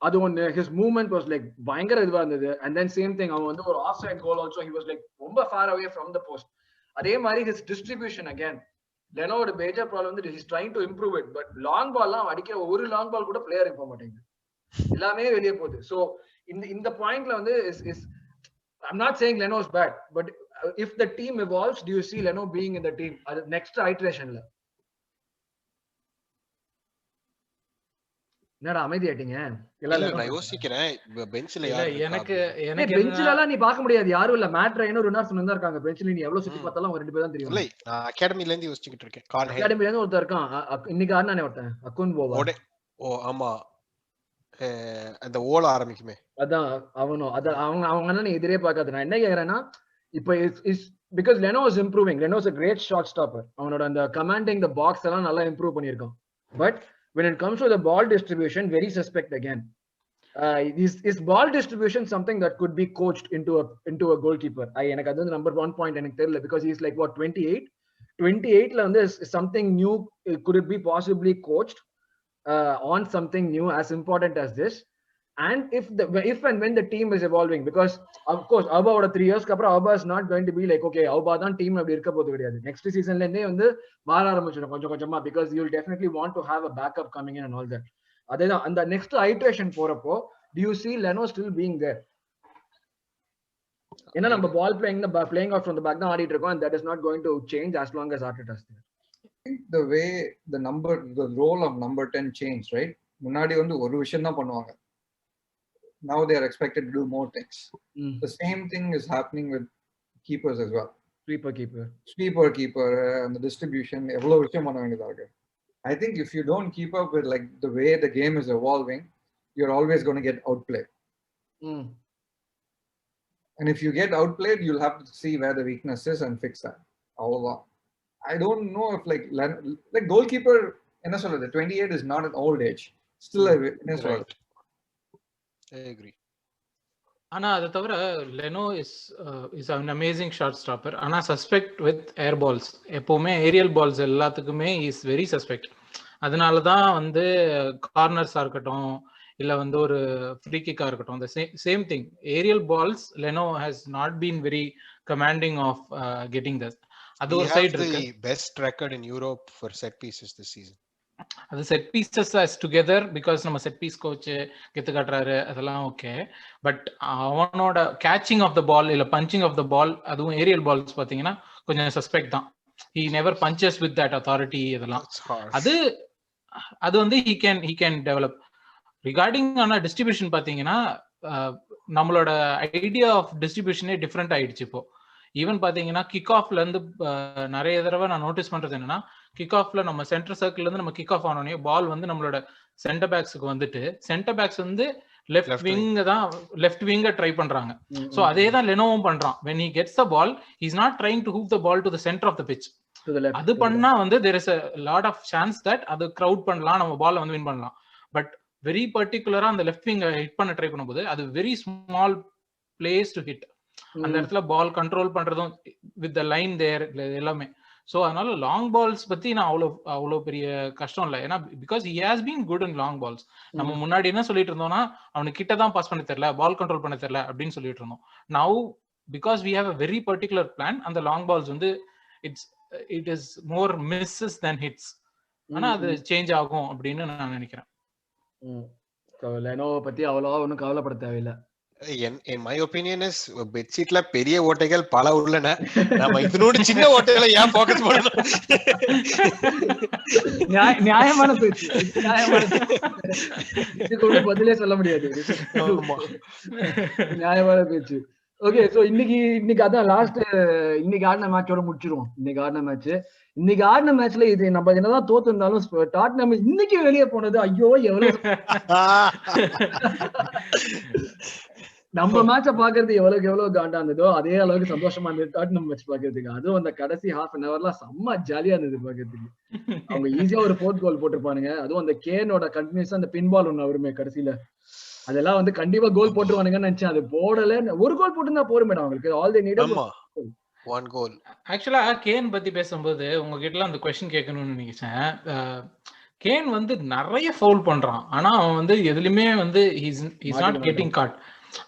அது ஒன்னு. ஹிஸ் மூவ்மெண்ட் வாஸ் லைக் பயங்கர இதுவா இருந்தது. அண்ட் தென் சேம் திங் அவன் வந்து ஒரு off side goal also he was like ரொம்ப far away from the post. அதே மாதிரி ஹிஸ் டிஸ்ட்ரிபியூஷன் அகைன் லெனோட மேஜர் ப்ராப்ளம் வந்து his trying to improve it. But long பால்லாம் அடிக்கிற ஒரு லாங் பால் கூட பிளேயர் போக மாட்டேங்குது, எல்லாமே வெளியே போகுது. சோ இந்த பாயிண்ட்ல வந்து I'm not saying Leno is bad, but if the team evolves, do you see Leno being in the team next iteration la? என்னடா அமைதி ஆயிட்டீங்க? இல்ல நான் யோசிக்கிறேன் பெஞ்ச்ல யாரு எனக்கு பெஞ்ச்ல எல்லாம் நீ பார்க்க முடியாது, யாரும் இல்ல. மேட் ரைனர் ருனார்சன் தான் இருக்காங்க பெஞ்ச்ல. நீ எவ்வளவு சுத்தி பார்த்தாலும் அவங்க ரெண்டு பேர் தான் தெரியும். இல்ல நான் அகாடமில இருந்து யோசிச்சிட்டு இருக்கேன். அகாடமில இருந்து ஒருத்தர் இருக்கான், இன்னைக்கு ஆடுனானே ஒருத்தன், அக்குன் போவா. ஓ ஆமா, அந்த ஓல ஆரம்பிக்குமே அதான் அவனும். அத அவங்க நீ எதிரே பார்க்காத. நான் என்ன கேக்குறேன்னா, இப்போ is because லெனோ is improving. லெனோ is a great shot stopper. அவனோட அந்த கமாண்டிங் தி பாக்ஸ் எல்லாம் நல்லா இம்ப்ரூவ் பண்ணிருக்கான். But when it comes to the ball distribution, very suspect again. Is ball distribution something that could be coached into a goalkeeper? எனக்கு அது number 1 point எனக்கு தெரியல, because he is like what 28 ல வந்து something new. Could it be possibly coached on something new as important as this? And if and when the team is evolving, because of course Auba oda 3 years kapra Auba is not going to be like okay Auba dhan team அப்படி இருக்க போறது கிடையாது. next season ல இருந்தே வந்து மாற ஆரம்பிச்சிடும் கொஞ்சம் கொஞ்சமா, because you will definitely want to have a backup coming in and all that. அதேதான் அந்த next iteration போறப்போ do you see Leno still being there? ஏன்னா நம்ம ball playing out from the back தான் ஆடிட்டு இருக்கோம், and that is not going to change as long as Arteta is there. I think the way the role of number 10 changed, right? முன்னாடி வந்து ஒரு விஷயம் தான் பண்ணுவாங்க. Now they are expected to do more things. The same thing is happening with keepers as well. Sweeper keeper and the distribution evlo vishayam panna vendiyadha irukku. I think if you don't keep up with like the way the game is evolving, you're always going to get outplayed. And if you get outplayed, you'll have to see where the weakness is and fix that. I don't know if like goalkeeper enna solradhu 28 is not an old age, still a right. I agree. ஆனா அதை தவிர லெனோ is an amazing shot stopper. ஆனா suspect with air balls. எப்பவுமே Ariel balls எல்லாத்துக்குமே is very suspect. அதனாலதான் வந்து கார்னர்ஸா இருக்கட்டும் இல்ல வந்து ஒரு ஃப்ரீ கிக்கா இருக்கட்டும், அந்த same thing aerial balls Leno has not been very commanding of getting that. அது ஒரு சைடு இருக்கு. Best record in Europe for set pieces this season. அது set pieces as together, because நம்ம செட் பீஸ் கோச் கெத்து காட்டுறாரு, அதெல்லாம் okay. But அவனோட catching of the ball இல்ல பஞ்சிங் ஆஃப் த பால், அதுவும் ஏரியல் பால்ஸ் பாத்தீங்கன்னா கொஞ்சம் சஸ்பெக்ட் தான். he never punches with that authority. இதெல்லாம் அது வந்து he can develop. ரிகார்டிங் ஆனா டிஸ்ட்ரிபியூஷன் பாத்தீங்கன்னா நம்மளோட ஐடியா ஆஃப் டிஸ்ட்ரிபியூஷனே டிஃப்ரெண்ட் ஆயிடுச்சு இப்போ. ஈவன் பாத்தீங்கன்னா கிக் ஆஃப்ல இருந்து நிறைய தடவை நான் நோட்டீஸ் பண்றது என்னன்னா, கிக் ஆஃப்ல நம்ம சென்டர் சர்க்கிள்ல இருந்து நம்ம கிக் ஆஃப் ஆனோடனே பால் வந்து நம்மளோட சென்டர் பேக்ஸுக்கு வந்துட்டு சென்டர் பேக்ஸ் வந்து லெஃப்ட் விங்க ட்ரை பண்றாங்க. சோ அதே தான் லெனோவும் பண்றான். when he gets the ball, he is not trying to hook the ball to the center of the pitch. அது பண்ணா வந்து there is a lot of chance that அது crowd பண்ணலாம், நம்ம பால் வந்து வின் பண்ணலாம். பட் வெரி பர்டிகுலரா அந்த லெஃப்ட் விங்க ஹிட் பண்ண ட்ரை பண்ணும்போது அது very small place to hit. அந்த இடத்துல பால் கண்ட்ரோல் பண்றதும் வித் த லைன் தேர் எல்லாமே. சோ அதனால லாங் பால்ஸ் பத்தி நான் அவ்வளவு பெரிய கஷ்டம் இல்லை. ஏன்னா because he has been good in long balls. நம்ம முன்னாடி என்ன சொல்லிட்டு இருந்தோம்னா அவனுக்கு கிட்ட தான் பாஸ் பண்ண தெரியல, பால் கண்ட்ரோல் பண்ண தெரியல அப்படின்னு சொல்லிட்டு இருந்தோம். now because we have a very particular plan, அந்த லாங் பால்ஸ் வந்து it is more misses than hits. ஆனா அது சேஞ்ச் ஆகும் அப்படின்னு நான் நினைக்கிறேன். லெனோ பத்தி அவ்வளவா ஒன்னும் கவலைப்பட தேவையில்லை. in my opinion is பெட்ஷீட்ல பெரிய ஓட்டைகள் பல உள்ளன. நம்ம இதனோட சின்ன ஓட்டைகளை ஏன் ஃபோக்கஸ் பண்ணணும்? நியாயமான பேச்சு, இதுக்கு ஒன்றும் பதிலே சொல்ல முடியாது. நியாயமான பேச்சு. ஓகே, சோ இன்னைக்கு அதான் லாஸ்ட். இன்னைக்கு ஆடின மேட்சோட முடிச்சிருவோம். இன்னைக்கு ஆடின மேட்ச்ல இது நம்ம என்னதான் தோத்து இருந்தாலும் டாட்னம் இன்னைக்கு வெளியே போனது ஐயோ எவ்வளவு நம்ம மேட்ச பாக்குறது எவ்வளவு காண்டா இருந்ததோ அதே அளவுக்கு சந்தோஷமா இருந்தது டாட்னம் மேட்ச் பாக்குறதுக்கு. அதுவும் அந்த கடைசி ஹாஃப் அன் ஹவர்லாம் செம்ம ஜாலியா இருந்தது பாக்குறதுக்கு. அவங்க ஈஸியா ஒரு 4th கோல் போட்டிருப்பானுங்க. அதுவும் அந்த கேனோட கண்டினியூஸா அந்த பின்பால் ஒண்ணு வருமே கடைசியில, அதெல்லாம் வந்து கண்டிப்பா கோல் போட்டுருவானுங்கன்னு நினைச்சேன். அது போடல. ஒரு கோல் போட்டுருந்தா போரும் மேடம் அவங்களுக்கு. All the NEET one goal. ஆக்சுவலா கேன் பத்தி பேசும்போது உங்ககிட்ட அந்த கொஸ்டின் கேட்கணும்னு நினைச்சேன். கேன் வந்து நிறைய ஃபவுல் பண்றான், ஆனா அவன் வந்து எதுலயுமே வந்து இஸ் நாட் கெட்டிங் காட்.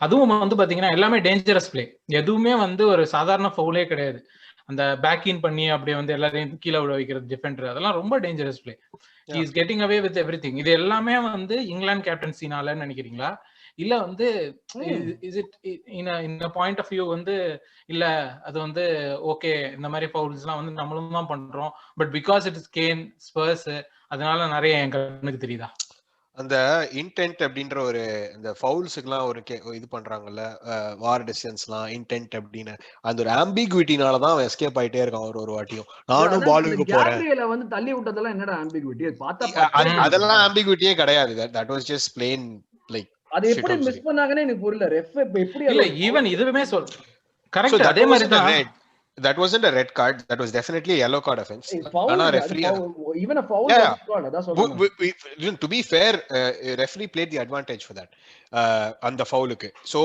அதுவும் வந்து பாத்தீங்கன்னா எல்லாமே டேஞ்சரஸ் பிளே. எதுவுமே வந்து ஒரு சாதாரண ஃபவுலே கிடையாது. அந்த பேக் இன் பண்ணி அப்படியே வந்து எல்லாரையும் கீழே விட வைக்கிறது டிஃபெண்டர், அதெல்லாம் ரொம்ப dangerous play. He is getting away with everything. இது எல்லாமே வந்து இங்கிலாந்து கேப்டன்சினாலன்னு நினைக்கிறீங்களா, இல்ல வந்து is it in point of view வந்து இல்ல அது வந்து ஓகே இந்த மாதிரி ஃபவுல்ஸ் எல்லாம் வந்து நம்மளும் தான் பண்றோம், but because it is can spruce அதனால நிறைய என் கண்ணுக்கு தெரியுதா? அந்த இன்டென்ட் அப்படின்ற ஒரு இந்த ஃபவுல்ஸுக்குலாம் ஒரு இது பண்றாங்கல்ல, வார் டிஸ்டன்ஸ்லாம் இன்டென்ட் அப்படின்னு அந்த ஒரு ஆம்பிகுவிட்டினாலதான் அவன் எஸ்கேப் ஆயிட்டே இருக்கான் ஒரு வாட்டியும். நானும் பாலுக்கு போறேன் வந்து தள்ளி விட்டதெல்லாம் என்னடா ஆம்பிகுவிட்டி பார்த்தா அதெல்லாம் ஆம்பிகுவிட்டியே கிடையாது. That was just plane like அது எப்படி மிஸ் பண்ணாங்கன்னு எனக்கு புரியல. ரெஃப் எப்படி இல்ல ஈவன் இதுவே சொல் கரெக்ட். அதே மாதிரி தான் that wasn't a red card, that was definitely a yellow card offense. Ana referee even a foul was called. That's all. To be fair, referee played the advantage for that on the foul ku. So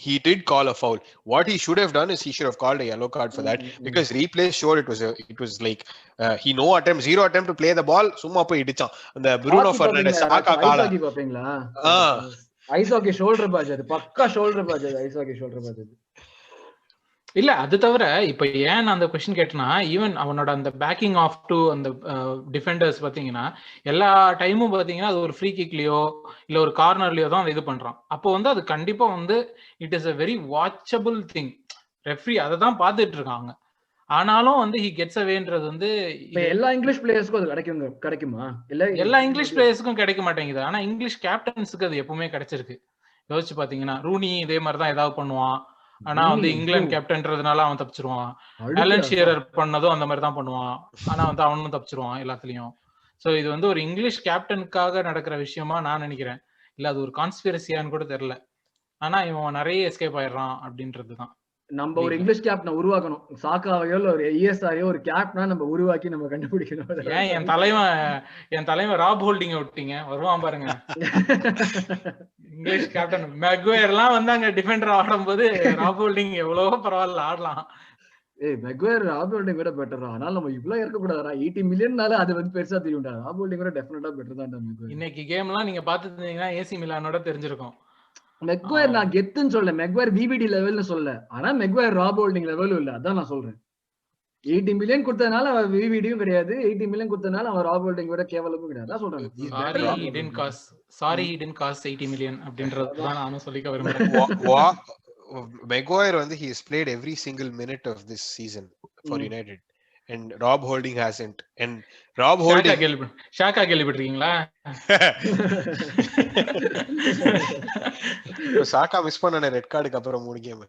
he did call a foul. What he should have done is he should have called a yellow card for that, because replay showed it was like he zero attempt to play the ball, summa poi idichan and Bruno Fernandes saka kala பாப்பீங்களா? Ice hockey shoulder பாஜ், அது பக்கா shoulder பாஜ், அது ice hockey shoulder பாஜ். இல்ல அது தவிர இப்ப ஏன் நான் அந்த கொஸ்டின் கேட்டேன்னா, ஈவன் அவனோட அந்த பேக்கிங் ஆஃப் டு அந்த டிஃபெண்டர்ஸ் பாத்தீங்கன்னா எல்லா டைமும் பாத்தீங்கன்னா அது ஒரு ஃப்ரீ கிக்லயோ இல்ல ஒரு கார்னர்லயோ தான் இது பண்றான். அப்போ வந்து அது கண்டிப்பா வந்து it is a very watchable thing. Referee அதை தான் பாத்துட்டு இருக்காங்க. ஆனாலும் வந்து he gets awayன்றது வந்து எல்லா இங்கிலீஷ் பிளேயர்ஸ்க்கும் அது கிடைக்குமா? எல்லா இங்கிலீஷ் பிளேயர்ஸ்க்கும் கிடைக்க மாட்டேங்குது. ஆனா இங்கிலீஷ் கேப்டன்ஸுக்கு அது எப்பவுமே கிடைச்சிருக்கு. யோசிச்சு பாத்தீங்கன்னா ரூனி இதே மாதிரிதான் ஏதாவது பண்ணுவான், ஆனா வந்து இங்கிலாந்து கேப்டன்றதுனால அவன் தப்பிச்சிருவான். ஆலன் ஷீரர் பண்ணதும் அந்த மாதிரி தான் பண்ணுவான், ஆனா வந்து அவனும் தப்பிச்சிருவான் எல்லாத்துலயும். சோ இது வந்து ஒரு இங்கிலீஷ் கேப்டனுக்காக நடக்கிற விஷயமா நான் நினைக்கிறேன். இல்ல அது ஒரு கான்ஸ்பிரசியான்னு கூட தெரியல, ஆனா இவன் நிறைய எஸ்கேப் ஆயிடுறான் அப்படின்றதுதான். நம்ம ஒரு இங்கிலீஷ் கேப்டனை உருவாக்கணும். சாக்காவையோ இல்ல ஒரு ESRயோ ஒரு கேப்டனா நம்ம உருவாக்கி நம்ம கண்டுபிடிக்கணும். ஏன் என் தலைவன் ராப் ஹோல்டிங்க விட்டீங்க, வருவான் பாருங்க இங்கிலீஷ் கேப்டன். மெக்வயர் எல்லாம் வந்தாங்க டிஃபெண்டர் ஆடும் போது ராப் ஹோல்டிங் எவ்வளவோ பரவாயில்ல ஆடலாம். மெக்வயர் ராப் ஹோல்டிங் விட பெட்டரா? அதனால நம்ம இவ்வளவு இருக்க கூடாதா? 80 மில்லியன்னால அது வந்து பெருசா தெரியும்டா. ராப் ஹோல்டிங் விட டெஃபினட்டா பெட்டர் தான். இன்னைக்கு கேம் எல்லாம் நீங்க பாத்துட்டீங்கன்னா ஏசி மிலானோட தெரிஞ்சிருக்கும். மெக்வயர் நான் கெத்துன்னு சொல்ல, மெக்வயர் விபிடி லெவல்னு சொல்ல, ஆனா மெக்வயர் ராப் ஹோல்டிங் லெவலும் இல்ல. அதான் நான் சொல்றேன். 80 மில்லியன் கொடுத்ததுனால அவன் விவிடியும் கிடையாது, 80 மில்லியன் கொடுத்ததுனால அவன் ராப் ஹோல்டிங் விட கேவலமும் கிடையாது. அதான் சொல்றேன். Sorry he didn't cost 80 million அப்படின்றதுதான் நானும் சொல்லிக்க விரும்புறேன். மெக்வயர் வந்து he has played every single minute of this season for United and Rob Holding hasn't. And Rob Holding ஷாக்கா கேள்விப்பட்டிருக்கீங்களா? சாக்கா மிஸ் பண்ணன ரெட் கார்டுக்கு அப்புறம் 3 கேம்.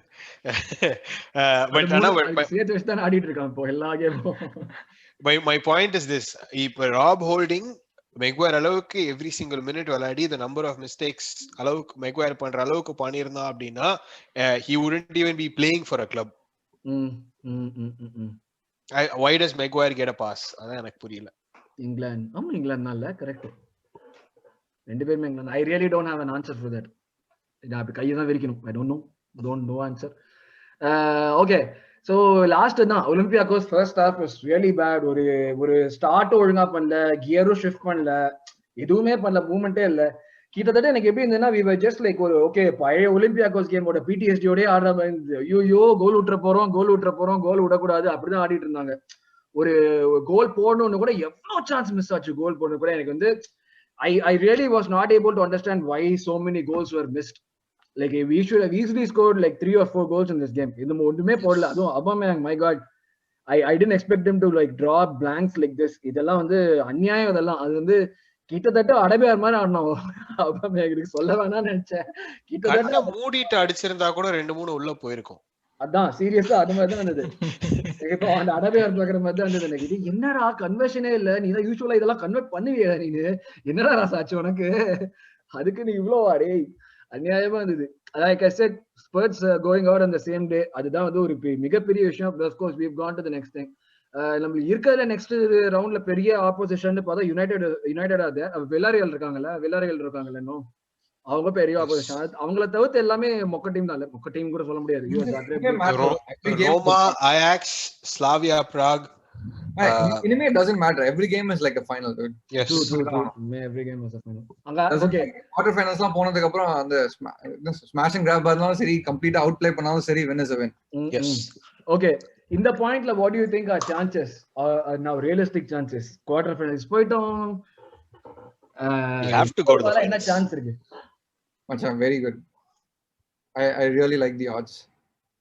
பட் ஆனா சேர்த்து வச்சு தான் ஆடிட்டு இருக்கான் இப்போ எல்லா கேமும். my point is this, இப்ப Rob Holding மெக்வயர் அளவுக்கு எவ்ரி சிங்கிள் மினிட் விளையாடி the number of mistakes அளவுக்கு மெக்வயர் பண்ற அளவுக்கு பண்ணியிருந்தான் அப்படின்னா he wouldn't even be playing for a club. Why does Maguire get a pass? அதான் எனக்கு புரியல. இங்கிலாந்து ஆமா இங்கிலாந்துனால கரெக்ட். ரெண்டு பேருமே England. I really don't have an answer for that. நான் அப்படி கையை தான் விரிக்கணும். I don't know answer. Okay, so last தான் Olympiacos first half was really bad. ஒரு ஸ்டார்ட் ஒழுங்கா பண்ணல, கியரும் ஷிஃப்ட் பண்ணல, எதுவுமே பண்ணல, மூவ்மெண்டே இல்ல. கிட்டத்தட்ட எனக்கு எப்படி இருந்ததுன்னா we were just like ஒரு ஓகே பழைய ஒலிம்பியாகோஸ் கேமோட PTSD-யோட ஆடுற மாதிரி இருந்தது. ஐயோ கோல் விட்டுற போறோம், கோல் விடக்கூடாது அப்படிதான் ஆடிட்டு இருந்தாங்க. ஒரு கோல் போடணும்னு கூட எவ்வளவு சான்ஸ் மிஸ் ஆச்சு. கோல் போடணும் கூட எனக்கு வந்து I really was not able to understand why so many goals were missed. Like we should have easily scored like 3 or 4 goals in this game. இது ஒண்ணுமே போடல. அதுவும் Aubameyang, my god, I didn't expect them to like draw blanks like this. இதெல்லாம் வந்து அநியாயம். இதெல்லாம் அது வந்து கிட்டத்தட்ட அடபியார் மாதிரி ஆடணும். Aubameyang சொல்ல வேணாம்னு நினைச்சேன். கிட்டத்தட்ட மூடிட்டு அடிச்சிருந்தா கூட 2-3 உள்ள போயிருக்கும். அதான் சீரியஸா அது மாதிரி தான் இருந்தது. இப்போ அந்த அடபியார் பாக்குற மாதிரி தான் இருந்தது எனக்கு. இது என்னடா கன்வர்ஷனே இல்ல, நீ தான் யூசுவலா இதெல்லாம் கன்வெர்ட் பண்ணுவியா நீங்க, என்னடா ராசாச்சு உனக்கு, அதுக்கு நீ இவ்வளோ அடே அநியாயமா இருந்தது. Like I said, Spurs going out on the same day, அதுதான் வந்து ஒரு மிகப்பெரிய விஷயம். Of course we've gone to the next thing. நம்ம இருக்கிற நெக்ஸ்ட் ரவுண்ட்ல பெரிய ஆப்போசிஷன் பார்த்தா யுனைடெட் அது வில்லாரியல் இருக்காங்கல்ல இன்னும் அவங்க பெரிய ஆப்போசிஷன். அவங்கள தவிர்த்து எல்லாமே மொக்க டீம் தான். மொக்க டீம் கூட சொல்ல முடியாது. Roma, Ajax, Slavia Prague. Anyway, it doesn't matter. Every game is like a final, dude. Yes. True. Every game is a final. Okay. Quarter finals la போனதுக்கு அப்புறம் அந்த smash and grab பண்ணாலும் சரி, complete outplay பண்ணாலும் சரி, win is a win. Yes. Okay. In the point la, what do you think are chances now realistic chances quarter finals போய்ட்டோம்? You have to go to the finals. என்ன chance இருக்கு? Macha, very good. I really like the odds.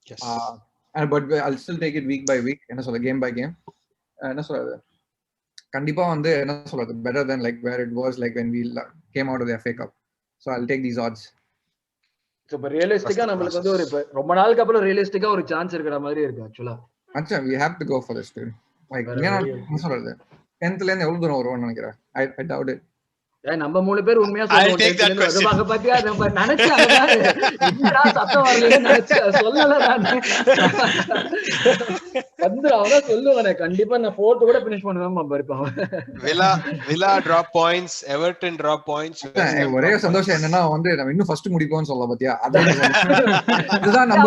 Yes. But I'll still take it week by week, என்ன சொல்ல, game by game. என்ன சொல்றது, கண்டிப்பா வந்து என்ன சொல்றது, better than like where it was like when we came out of the FA Cup. So I'll take these odds. So but realistically நமக்கு வந்து ஒரு ரொம்ப நாளுக்கு அப்புறம் ரியலிஸ்டிக்கா ஒரு சான்ஸ் இருக்குற மாதிரி இருக்கு actually. Acha, we have to go for this, dude. Like என்ன சொல்றது, 10th ல இருந்து எவ்வளவு தூரம் வரும்னு நினைக்கிறேன். I doubt it. நம்ம 3 பேர் உண்மையா சொல்லுவாங்க பாத்தியா, நம்ம நினைச்சாங்க என்னடா சத்தம் வரலன்னு நினைச்ச சொல்லல நானு. வந்து அவரா சொல்லுவானே கண்டிப்பா நான் 4th கூட finish பண்ணுவேன் பாருப்பா. Villa drop points, Everton drop points. ஒரே சந்தோஷம் என்னன்னா வந்து நம்ம இன்னும் ஃபர்ஸ்ட் முடிப்போம்னு சொல்லலாம் பாத்தியா, அதுதான் நம்ம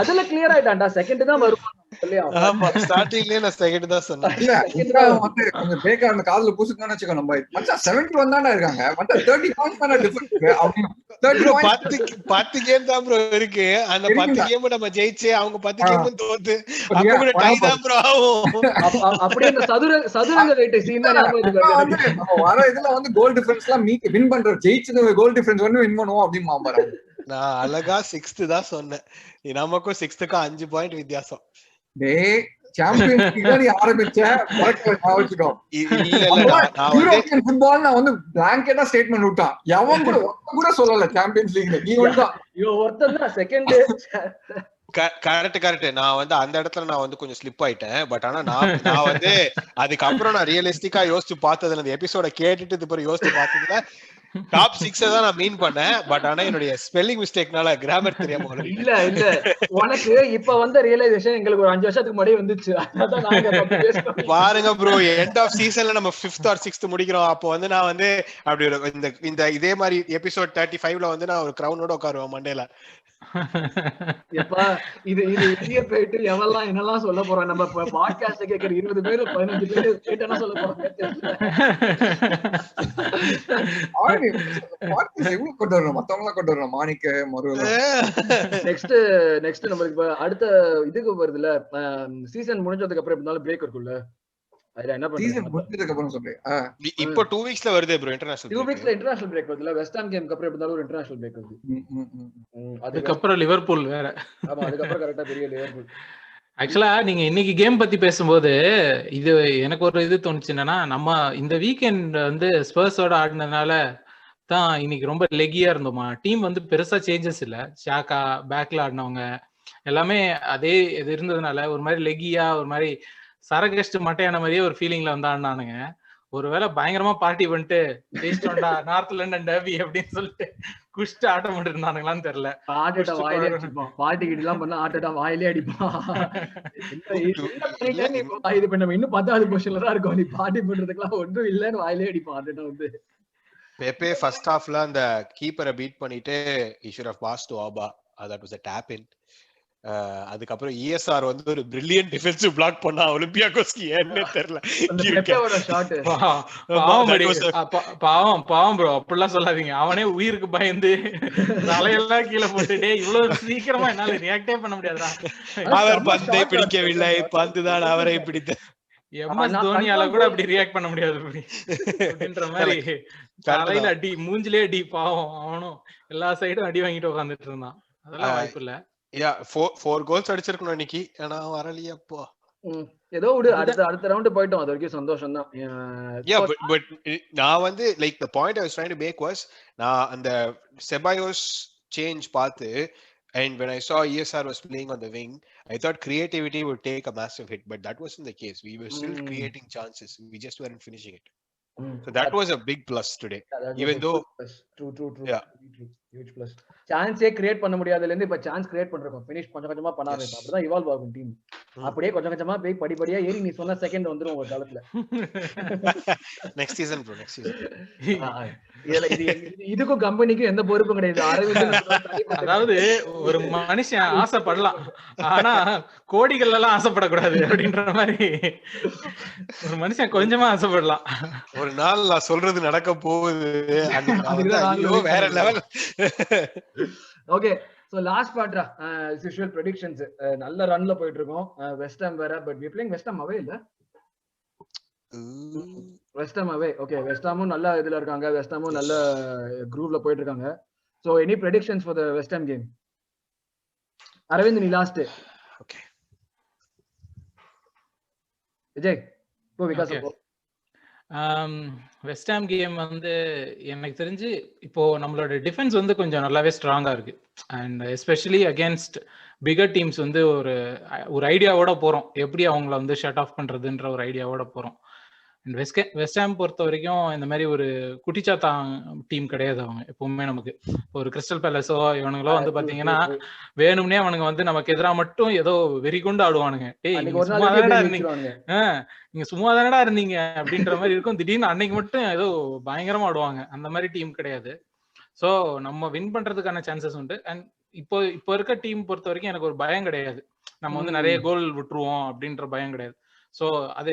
அதுல கிளியர் ஆயிட்டான்டா. செகண்ட் தான் வருவான் இல்லையா? ஆமா, ஸ்டார்டிங்லயே நான் செகண்ட் தான் சொன்னேன். இல்ல வந்து கொஞ்சம் பேக்கான காதுல பூசுக்கணும்னு வெச்சுக்கோ. நம்ம மச்சா 71 தான இருக்காங்க, மத்த 30 பாயிண்ட்ஸ் தான டிஃபரன்ஸ். அப்படி 10 கேம் தான் ப்ரோ இருக்கு. அந்த 10 கேம் நம்ம ஜெயிச்சு அவங்க 10 கேம் தோத்து அப்ப கூட டை தான் ப்ரோ ஆகும். அப்படியே அந்த சதுரங்க ரேட் சீன் தான் நம்ம வர இதுல வந்து கோல் டிஃபரன்ஸ்லாம் வின் பண்ற, ஜெயிச்சது கோல் டிஃபரன்ஸ் வந்து வின் பண்ணுவோம் அப்படிமா பாரு. நான் அழகா 6th தான் சொன்னேன். நமக்கும் 6th-க்கு 5 பாயிண்ட் வித்தியாசம். டேய் சாம்பியன்ஸ் லீக்ல நீ ஆரம்பிச்ச வச்சுக்கோ. யூரோப்பியன் ஃபுட்பால் நான் வந்து பிளாங்கெட்டா ஸ்டேட்மென்ட் விட்டான். எவன் கூட சொல்லல சாம்பியன்ஸ் லீக்ல நீ ஒருதான். ஒருத்தன் தான் செகண்ட். கரெக்ட். நான் வந்து அந்த இடத்துல நான் வந்து கொஞ்சம் ஸ்லிப் ஆயிட்டேன். பட் ஆனா நான் வந்து அதுக்கப்புறம் நான் ரியலிஸ்டிக்கா யோசிச்சு பார்த்ததுல இந்த எபிசோட கேட்டுட்டு இதுக்கு யோசிச்சு பார்த்ததுல டாப் 6 தான் நான் மீன் பண்ணேன். பட் ஆனா என்னுடைய ஸ்பெல்லிங் மிஸ்டேக்னால கிராமர் தெரியாம இல்ல உனக்கு இப்ப வந்த ரியலைசேஷன் எங்களுக்கு ஒரு 5 வருஷத்துக்கு முன்னாடி வந்துச்சு. அதான் நாங்க பாருங்க ப்ரோ, எண்ட் ஆஃப் சீசன்ல நம்ம 5th or 6th முடிக்கிறோம். அப்போ வந்து நான் வந்து அப்படி இந்த இதே மாதிரி எபிசோட் 35ல வந்து நான் ஒரு கிரவுனோட உட்காருவேன் மண்டேல. எப்பா இது வெளிய போயிட்டு எவெல்லாம் என்னெல்லாம் சொல்ல போறோம், நம்ம பாட்காஸ்ட் கேக்குற 20 பேர் 15 பேர் கேட்டா சொல்ல போறோம். நெக்ஸ்ட் நம்மளுக்கு அடுத்த இதுக்கு வருதுல, சீசன் முடிஞ்சதுக்கு அப்புறம் எப்படினாலும் பிரேக் இருக்குல்ல, அதுல என்ன பண்றீங்க? இப்போ 2 வீக்ஸ்ல வருது ப்ரோ இன்டர்நேஷனல். 2 வீக்ஸ்ல இன்டர்நேஷனல் பிரேக் வருதுல, வெஸ்ட் ஹாம் கேம்க்கு அப்புறம் எப்படினாலும் ஒரு இன்டர்நேஷனல் பிரேக் வருது. அதுக்கு அப்புறம் லிவர்பூல் வேற. ஆமா, அதுக்கு அப்புறம் கரெக்ட்டா பெரிய லிவர்பூல். ஆக்சுவலா நீங்க இன்னைக்கு கேம் பத்தி பேசும்போது இது எனக்கு ஒரு இது தோணுச்சு என்னன்னா, நம்ம இந்த வீக்கெண்ட் வந்து ஸ்பர்ஸோட ஆடினதுனால தான் இன்னைக்கு ரொம்ப லெகியா இருந்தோமா. டீம் வந்து பெருசா சேஞ்சஸ் இல்ல, ஷாக்கா பேக்ல ஆடினவங்க எல்லாமே அதே இது இருந்ததுனால ஒரு மாதிரி லெகியா ஒரு மாதிரி சரகஸ்ட் மட்டையான மாதிரியே ஒரு ஃபீலிங்ல வந்து ஆடினானுங்க. ஒருவேளை பயங்கரமா பார்ட்டி பண்ணிட்டு ஜெயிச்சிட்டோம்டா நார்த் லண்டன் டர்பி அப்படின்னு சொல்லிட்டு குஷ்டு ஆட்டம் பண்ணிட்டு இருந்தானுங்களான்னு தெரியல. ஆட்டோட வாயிலே அடிப்பான், பார்ட்டி கிட்ட எல்லாம் பண்ணா ஆட்டோட வாயிலே அடிப்பான். இது பண்ண இன்னும் 10வது பொசிஷன்ல தான் இருக்கும், நீ பார்ட்டி பண்றதுக்குலாம் ஒன்றும் இல்லன்னு வாயிலே அடிப்பான் ஆட்டோட வந்து. பெப்பே ஃபர்ஸ்ட் ஹாஃப்ல அந்த கீப்பரை பீட் பண்ணிட்டு he should have passed to Oba. That was a tap in. அதுக்கப்புறம் இஎஸ்ஆர் வந்து ஒரு பிரில்லியன்ட் டிஃபென்சிவ் பிளாக் பண்ணா ஒலிம்பியாகோஸ்க்கு ஏன்னு தெரியல. பாவம் ப்ரோ, அப்படிலாம் சொல்லாதீங்க. அவனே உயிருக்கு பயந்து தலையெல்லாம் கீழே போட்டுட்டே இவ்வளவு சீக்கிரமா என்னால ரியாக்டே பண்ண முடியாதுடா. அவர் பந்தை பிடிக்கவில்லை, பந்து தான் அவரை பிடித்த. எம்எஸ் தோனியால கூட அப்படி ரியாக்ட் பண்ண முடியாது அப்படின்ற மாதிரி தலையில அடி, மூஞ்சிலே அடி. பாவம், அவனும் எல்லா சைடும் அடி வாங்கிட்டு உட்காந்துட்டு இருந்தான். அதெல்லாம் வாய்ப்பு இல்ல. 4 கோல்ஸ் அடிச்சிருக்கணும் இன்னைக்கு, ஆனா வரலையப்போ. ஏதோ விடு, அடுத்த ரவுண்ட் போயிட்டோம், அது வரைக்கும் சந்தோஷம் தான். பட் நான் வந்து like the point I was trying to make was, நான் அந்த செபாயோஸ் சேஞ்ச் பார்த்து, and when I saw ESR was playing on the wing, I thought creativity would take a massive hit, but that wasn't the case. We were still creating chances, we just weren't finishing it. So that was a big plus today. Even though true yeah, huge plus. சான்ஸே create பண்ண முடியாதல இருந்து இப்ப chance create பண்றோம், finish கொஞ்சம் கொஞ்சமா பண்ணாத. அப்படிதான் evolve ஆகும் டீம். அப்படியே கொஞ்சம் கொஞ்சமா போய் படிப்படியா ஏறி நீ சொன்ன செகண்ட் வந்துரும் ஒரு காலத்துல. next season bro, next season. இதுக்கும் கம்பெனிக்கும் எந்த பொறுப்பும் கிடையாது. அதாவது ஒரு மனுஷன் ஆசைப்படலாம், ஆனா கோடிகள் எல்லாம் ஆசைப்படக்கூடாது அப்படின்ற மாதிரி ஒரு மனுஷன் கொஞ்சமா ஆசைப்படலாம். ஒரு நாள் நான் சொல்றது நடக்க போகுது, வேற லெவல். ஓகே, சோ லாஸ்ட் பார்ட்ரா, யூசுவல் ப்ரெடிக்ஷன்ஸ். நல்ல ரன்ல போயிட்டு இருக்கோம். வெஸ்ட் ஹாம் வேற, but we playing West Ham away இல்ல. West Ham away. Okay, West ஹாமும் நல்ல இதுல இருக்காங்க, வெஸ்ட் ஹாமும் நல்ல குரூவ்ல போயிட்டு இருக்காங்க. So any predictions for the West Ham game? Aravind, நீ லாஸ்ட். ஓகே விஜய் போ, விகாஸ் போ. வெஸ்ட் ஹாம் கேம் வந்து எனக்கு தெரிஞ்சு இப்போ நம்மளோட டிஃபென்ஸ் வந்து கொஞ்சம் நல்லாவே ஸ்ட்ராங்கா இருக்கு. And especially against figure teams வந்து ஒரு ஐடியாவோட போறோம், எப்படி அவங்கள வந்து ஷட் ஆஃப் பண்றதுன்ற ஒரு ஐடியாவோட போறோம். அண்ட் வெஸ்ட் ஹாம் பொறுத்த வரைக்கும் இந்த மாதிரி ஒரு குட்டிச்சாத்தா டீம் கிடையாது. அவங்க எப்பவுமே நமக்கு ஒரு கிறிஸ்டல் பேலஸோ இவனுங்களோ வந்து பாத்தீங்கன்னா வேணும்னே அவனுங்க வந்து நமக்கு எதிராக மட்டும் ஏதோ வெறி கொண்டு ஆடுவானுங்க. நீங்க சும்மா தானடா இருந்தீங்க அப்படின்ற மாதிரி இருக்கும். திடீர்னு அன்னைக்கு மட்டும் ஏதோ பயங்கரமா ஆடுவாங்க. அந்த மாதிரி டீம் கிடையாது. சோ நம்ம வின் பண்றதுக்கான சான்சஸ் உண்டு. அண்ட் இப்போ இருக்க டீம் பொறுத்த வரைக்கும் எனக்கு ஒரு பயம் கிடையாது. நம்ம வந்து நிறைய கோல் விட்டுருவோம் அப்படின்ற பயம் கிடையாது. சோ அது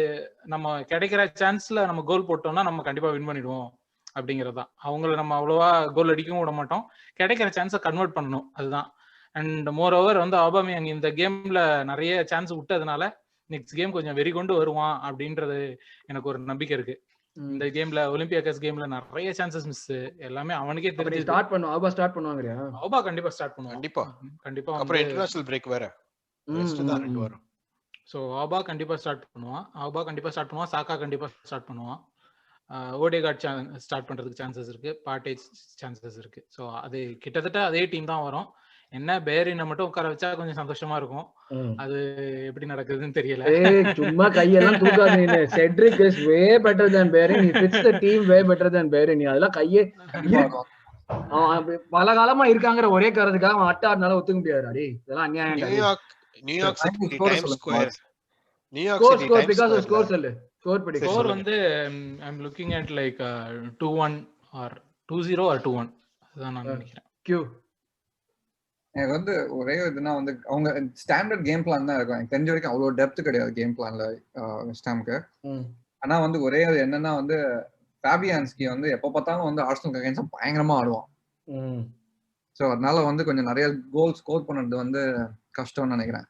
நம்ம கிடைக்கிற சான்ஸ்ல நம்ம கோல் போட்டோம்னா நம்ம கண்டிப்பா வின் பண்ணிடுவோம் அப்படிங்கறதுதான். அவங்கள நம்ம அவ்வளவா கோல் அடிக்கவும் விட மாட்டோம், கிடைக்கிற சான்ஸை கன்வெர்ட் பண்ணணும், அதுதான். அண்ட் மோர் ஓவர் வந்து ஆபாமியாங் இந்த கேம்ல நிறைய சான்ஸ் விட்டதுனால நெக்ஸ்ட் கேம் கொஞ்சம் வெறி கொண்டு வருவான் அப்படின்றது எனக்கு ஒரு நம்பிக்கை இருக்கு. இந்த கேம்ல ஒலிம்பியாக்கஸ் கேம்ல நிறைய சான்சஸ் மிஸ், எல்லாமே அவனுக்கே தெரிஞ்சு ஸ்டார்ட் பண்ணுவான். ஆபா ஸ்டார்ட் பண்ணுவாங்கறியா? ஆபா கண்டிப்பா ஸ்டார்ட் பண்ணுவான். கண்டிப்பா அப்புறம் இன்டர்நேஷனல் பிரேக் வேற வரும். ஸோ ஆபா கண்டிப்பா ஸ்டார்ட் பண்ணுவான். சாக்கா கண்டிப்பா ஸ்டார்ட் பண்ணுவான். ஓடேகார்ட் ஸ்டார்ட் பண்றதுக்கு சான்சஸ் இருக்கு, பார்ட்டேஜ் சான்சஸ் இருக்கு. ஸோ அது கிட்டத்தட்ட அதே டீம் தான் வரும். என்ன பேரினை மட்டும் உட்கார வச்சா கொஞ்சம் சந்தோஷமா இருக்கும். அது எப்படி நடக்குதுன்னு தெரியல. சும்மா கையெல்லாம் தூக்காதீங்க. Cedric is way better than Bellerin. he fits the team way better than பேரின். அதெல்லாம் கையே பல காலமா இருக்காங்கற ஒரே காரணத்துக்காக அவன் அட்டாட்னால ஒத்துக்க முடியாது. இதெல்லாம் அநியாயம். New York city Times Square. New York city Times because of score செல். ஸ்கோர் வந்து I am looking at like 2-1 or 2-0 or 2-1. அதான் நான் நினைக்கிறேன். கியூ எனக்கு வந்து ஒரே இதுனா வந்து அவங்க ஸ்டாண்டர்ட் கேம் பிளான் தான் இருக்கும். எனக்கு தெரிஞ்ச வரைக்கும் அவ்வளோ டெப்த் கிடையாது கேம் பிளான்ல வெஸ்ட் ஹாம்க்கு. ஆனா வந்து ஒரே என்னன்னா வந்து ஃபேபியான்ஸ்கி வந்து எப்போ பார்த்தாலும் வந்து ஆர்சனல் அகைன்ஸ்ட் பயங்கரமா ஆடுவான். ஸோ அதனால வந்து கொஞ்சம் நிறைய கோல் ஸ்கோர் பண்ணது வந்து கஷ்டம்னு நினைக்கிறேன்.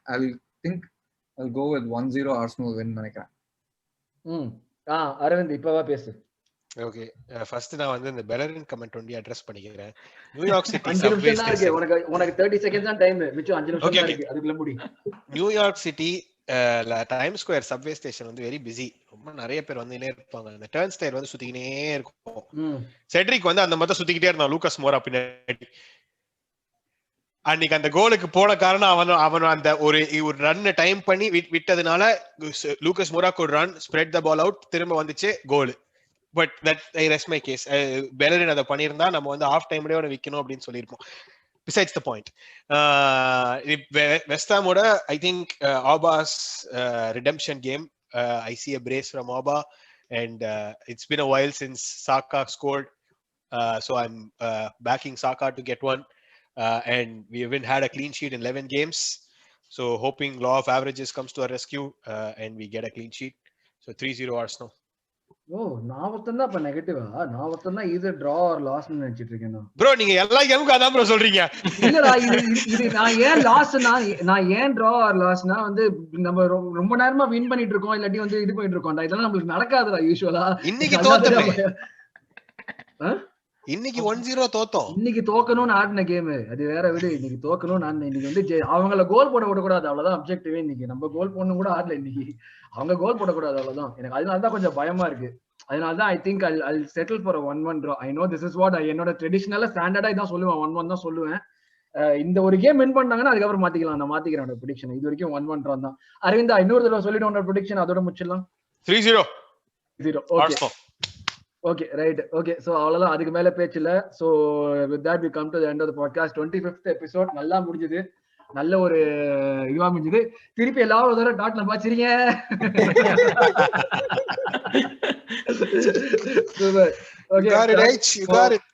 I'll go with 1-0 Arsenal win நினைக்கிறேன். அரவிந்த் இப்பவா பேசு. ஓகே, ஃபர்ஸ்ட் நான் வந்து இந்த பெலரின் கமெண்ட் ஒண்டி அட்ரஸ் பண்ணிக்கிறேன். நியூயார்க் சிட்டி 5 நிமிஷம் தான் இருக்கு. உனக்கு 30 செகண்ட்ஸ் தான் டைம். மிச்சம் 5 நிமிஷம் தான் இருக்கு. அதுக்குள்ள முடி. New York city time square subway station வந்து வெரி பிஸி. ரொம்ப நிறைய பேர் வந்து இருப்பாங்க. அந்த டர்ன் ஸ்டைல் வந்து சுத்திக்கினே இருக்கும். செட்ரிக் வந்து அந்த மாதிரி சுத்திக்கிட்டே இருந்தான் லூகாஸ் மோரா பின்னாடி. அன்னைக்கு அந்த கோலுக்கு போன காரணம் அவன் அந்த ஒரு ரன் டைம் பண்ணி விட்டதுனால லூகாஸ் மோராக்கு ஒரு run spread the ball out, திரும்ப வந்துச்சு கோல். But that I rest my case. Bellerin அதை பண்ணியிருந்தா நம்ம வந்து ஆஃப் டைம்லயே அவனை விற்கணும் அப்படின்னு சொல்லியிருப்போம். Besides the point, West Hamoda, I think Auba's redemption game, I see a brace from Auba, and it's been a while since Saka scored, so I'm backing Saka to get one, and we haven't had a clean sheet in 11 games, so hoping law of averages comes to our rescue and we get a clean sheet. So 3-0 Arsenal. ஓ நான் ஒருத்தன் தான் இப்ப நெகட்டிவா? நான் ஒருத்தன் தான் either draw or loss னு நினைச்சிட்டு இருக்கேன் நான். ப்ரோ நீங்க எல்லா கேமுக்கும் அதான் ப்ரோ சொல்றீங்க. இல்லடா இது நான் ஏன் லாஸ்னா, நான் ஏன் draw or lossனா வந்து நம்ம ரொம்ப நேரமா வின் பண்ணிட்டு இருக்கோம் இல்லாட்டி வந்து இது பண்ணிட்டு இருக்கோம்டா. இதெல்லாம் நமக்கு நடக்காதுடா யூசுவலா. இன்னைக்கு தோத்தமே. இன்னைக்கு 1-0 தோத்தோம். இன்னைக்கு தோக்கணும்னு ஆடின கேம் அது வேற விடு. இன்னைக்கு தோக்கணும்னு ஆடின, இன்னைக்கு வந்து அவங்கள கோல் போட விடக்கூடாது, அவ்வளவுதான் அப்ஜெக்டிவே. இன்னைக்கு நம்ம கோல் போடணும் கூட ஆடல, இன்னைக்கு அவங்க கோல் போடக்கூடாது, அவ்வளவுதான். எனக்கு அதனாலதான் கொஞ்சம் பயமா இருக்கு. அதனாலதான் I think I'll settle for a 1-1 draw. I know this is what என்னோட ட்ரெடிஷனலா ஸ்டாண்டர்டா இதான் சொல்லுவேன், 1-1 தான் சொல்லுவேன். இந்த ஒரு கேம் வின் பண்ணாங்கன்னா அதுக்கப்புறம் மாத்திக்கலாம். நான் மாத்திக்கிறேன் ப்ரெடிக்ஷன். இது வரைக்கும் 1-1 draw தான். அரவிந்தா இன்னொரு தடவை சொல்லிட்டு உன்னோட ப்ரெடிக்ஷன் அதோட முடிச்சிடலாம். 3-0. Okay okay right. Okay so அவ்வளவுதான், அதுக்கு மேல பேச்சு இல்ல. So with that we come to the end of the podcast. 25th episode நல்லா முடிஞ்சது, நல்ல ஒரு இதுவா முடிஞ்சது. திருப்பி எல்லாரும் ஒரு தடவை டாட்ல பாச்சிருங்க. Super. Okay You got it, H. You got it.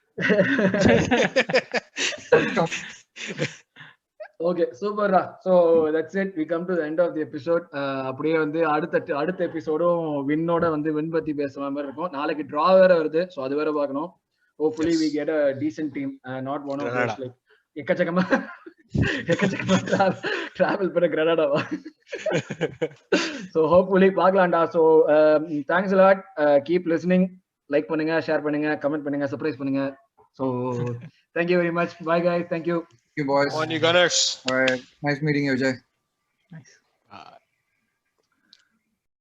Okay சூப்பர்டா. So that's it, we come to the end of the episode. அப்படியே வந்து அடுத்த எபிசோடும் வின்னோட வந்து வின் பத்தி பேசுற மாதிரி இருக்கும். நாளைக்கு டிரா வேற வருது, சோ அது வேற பார்க்கணும். hopefully we get a decent team, not one of those like எக்கச்சக்கமா டிராவல் பண்ண கிரனாடாவா. சோ hopefully பார்க்கலாம்டா. So thanks a lot. keep listening, like பண்ணுங்க, ஷேர் பண்ணுங்க, கமெண்ட் பண்ணுங்க, சர்ப்ரைஸ் பண்ணுங்க. So thank you very much. Bye guys. Thank you. Thank you boys. On you Gunners. All right. Nice meeting you, Vijay. Nice.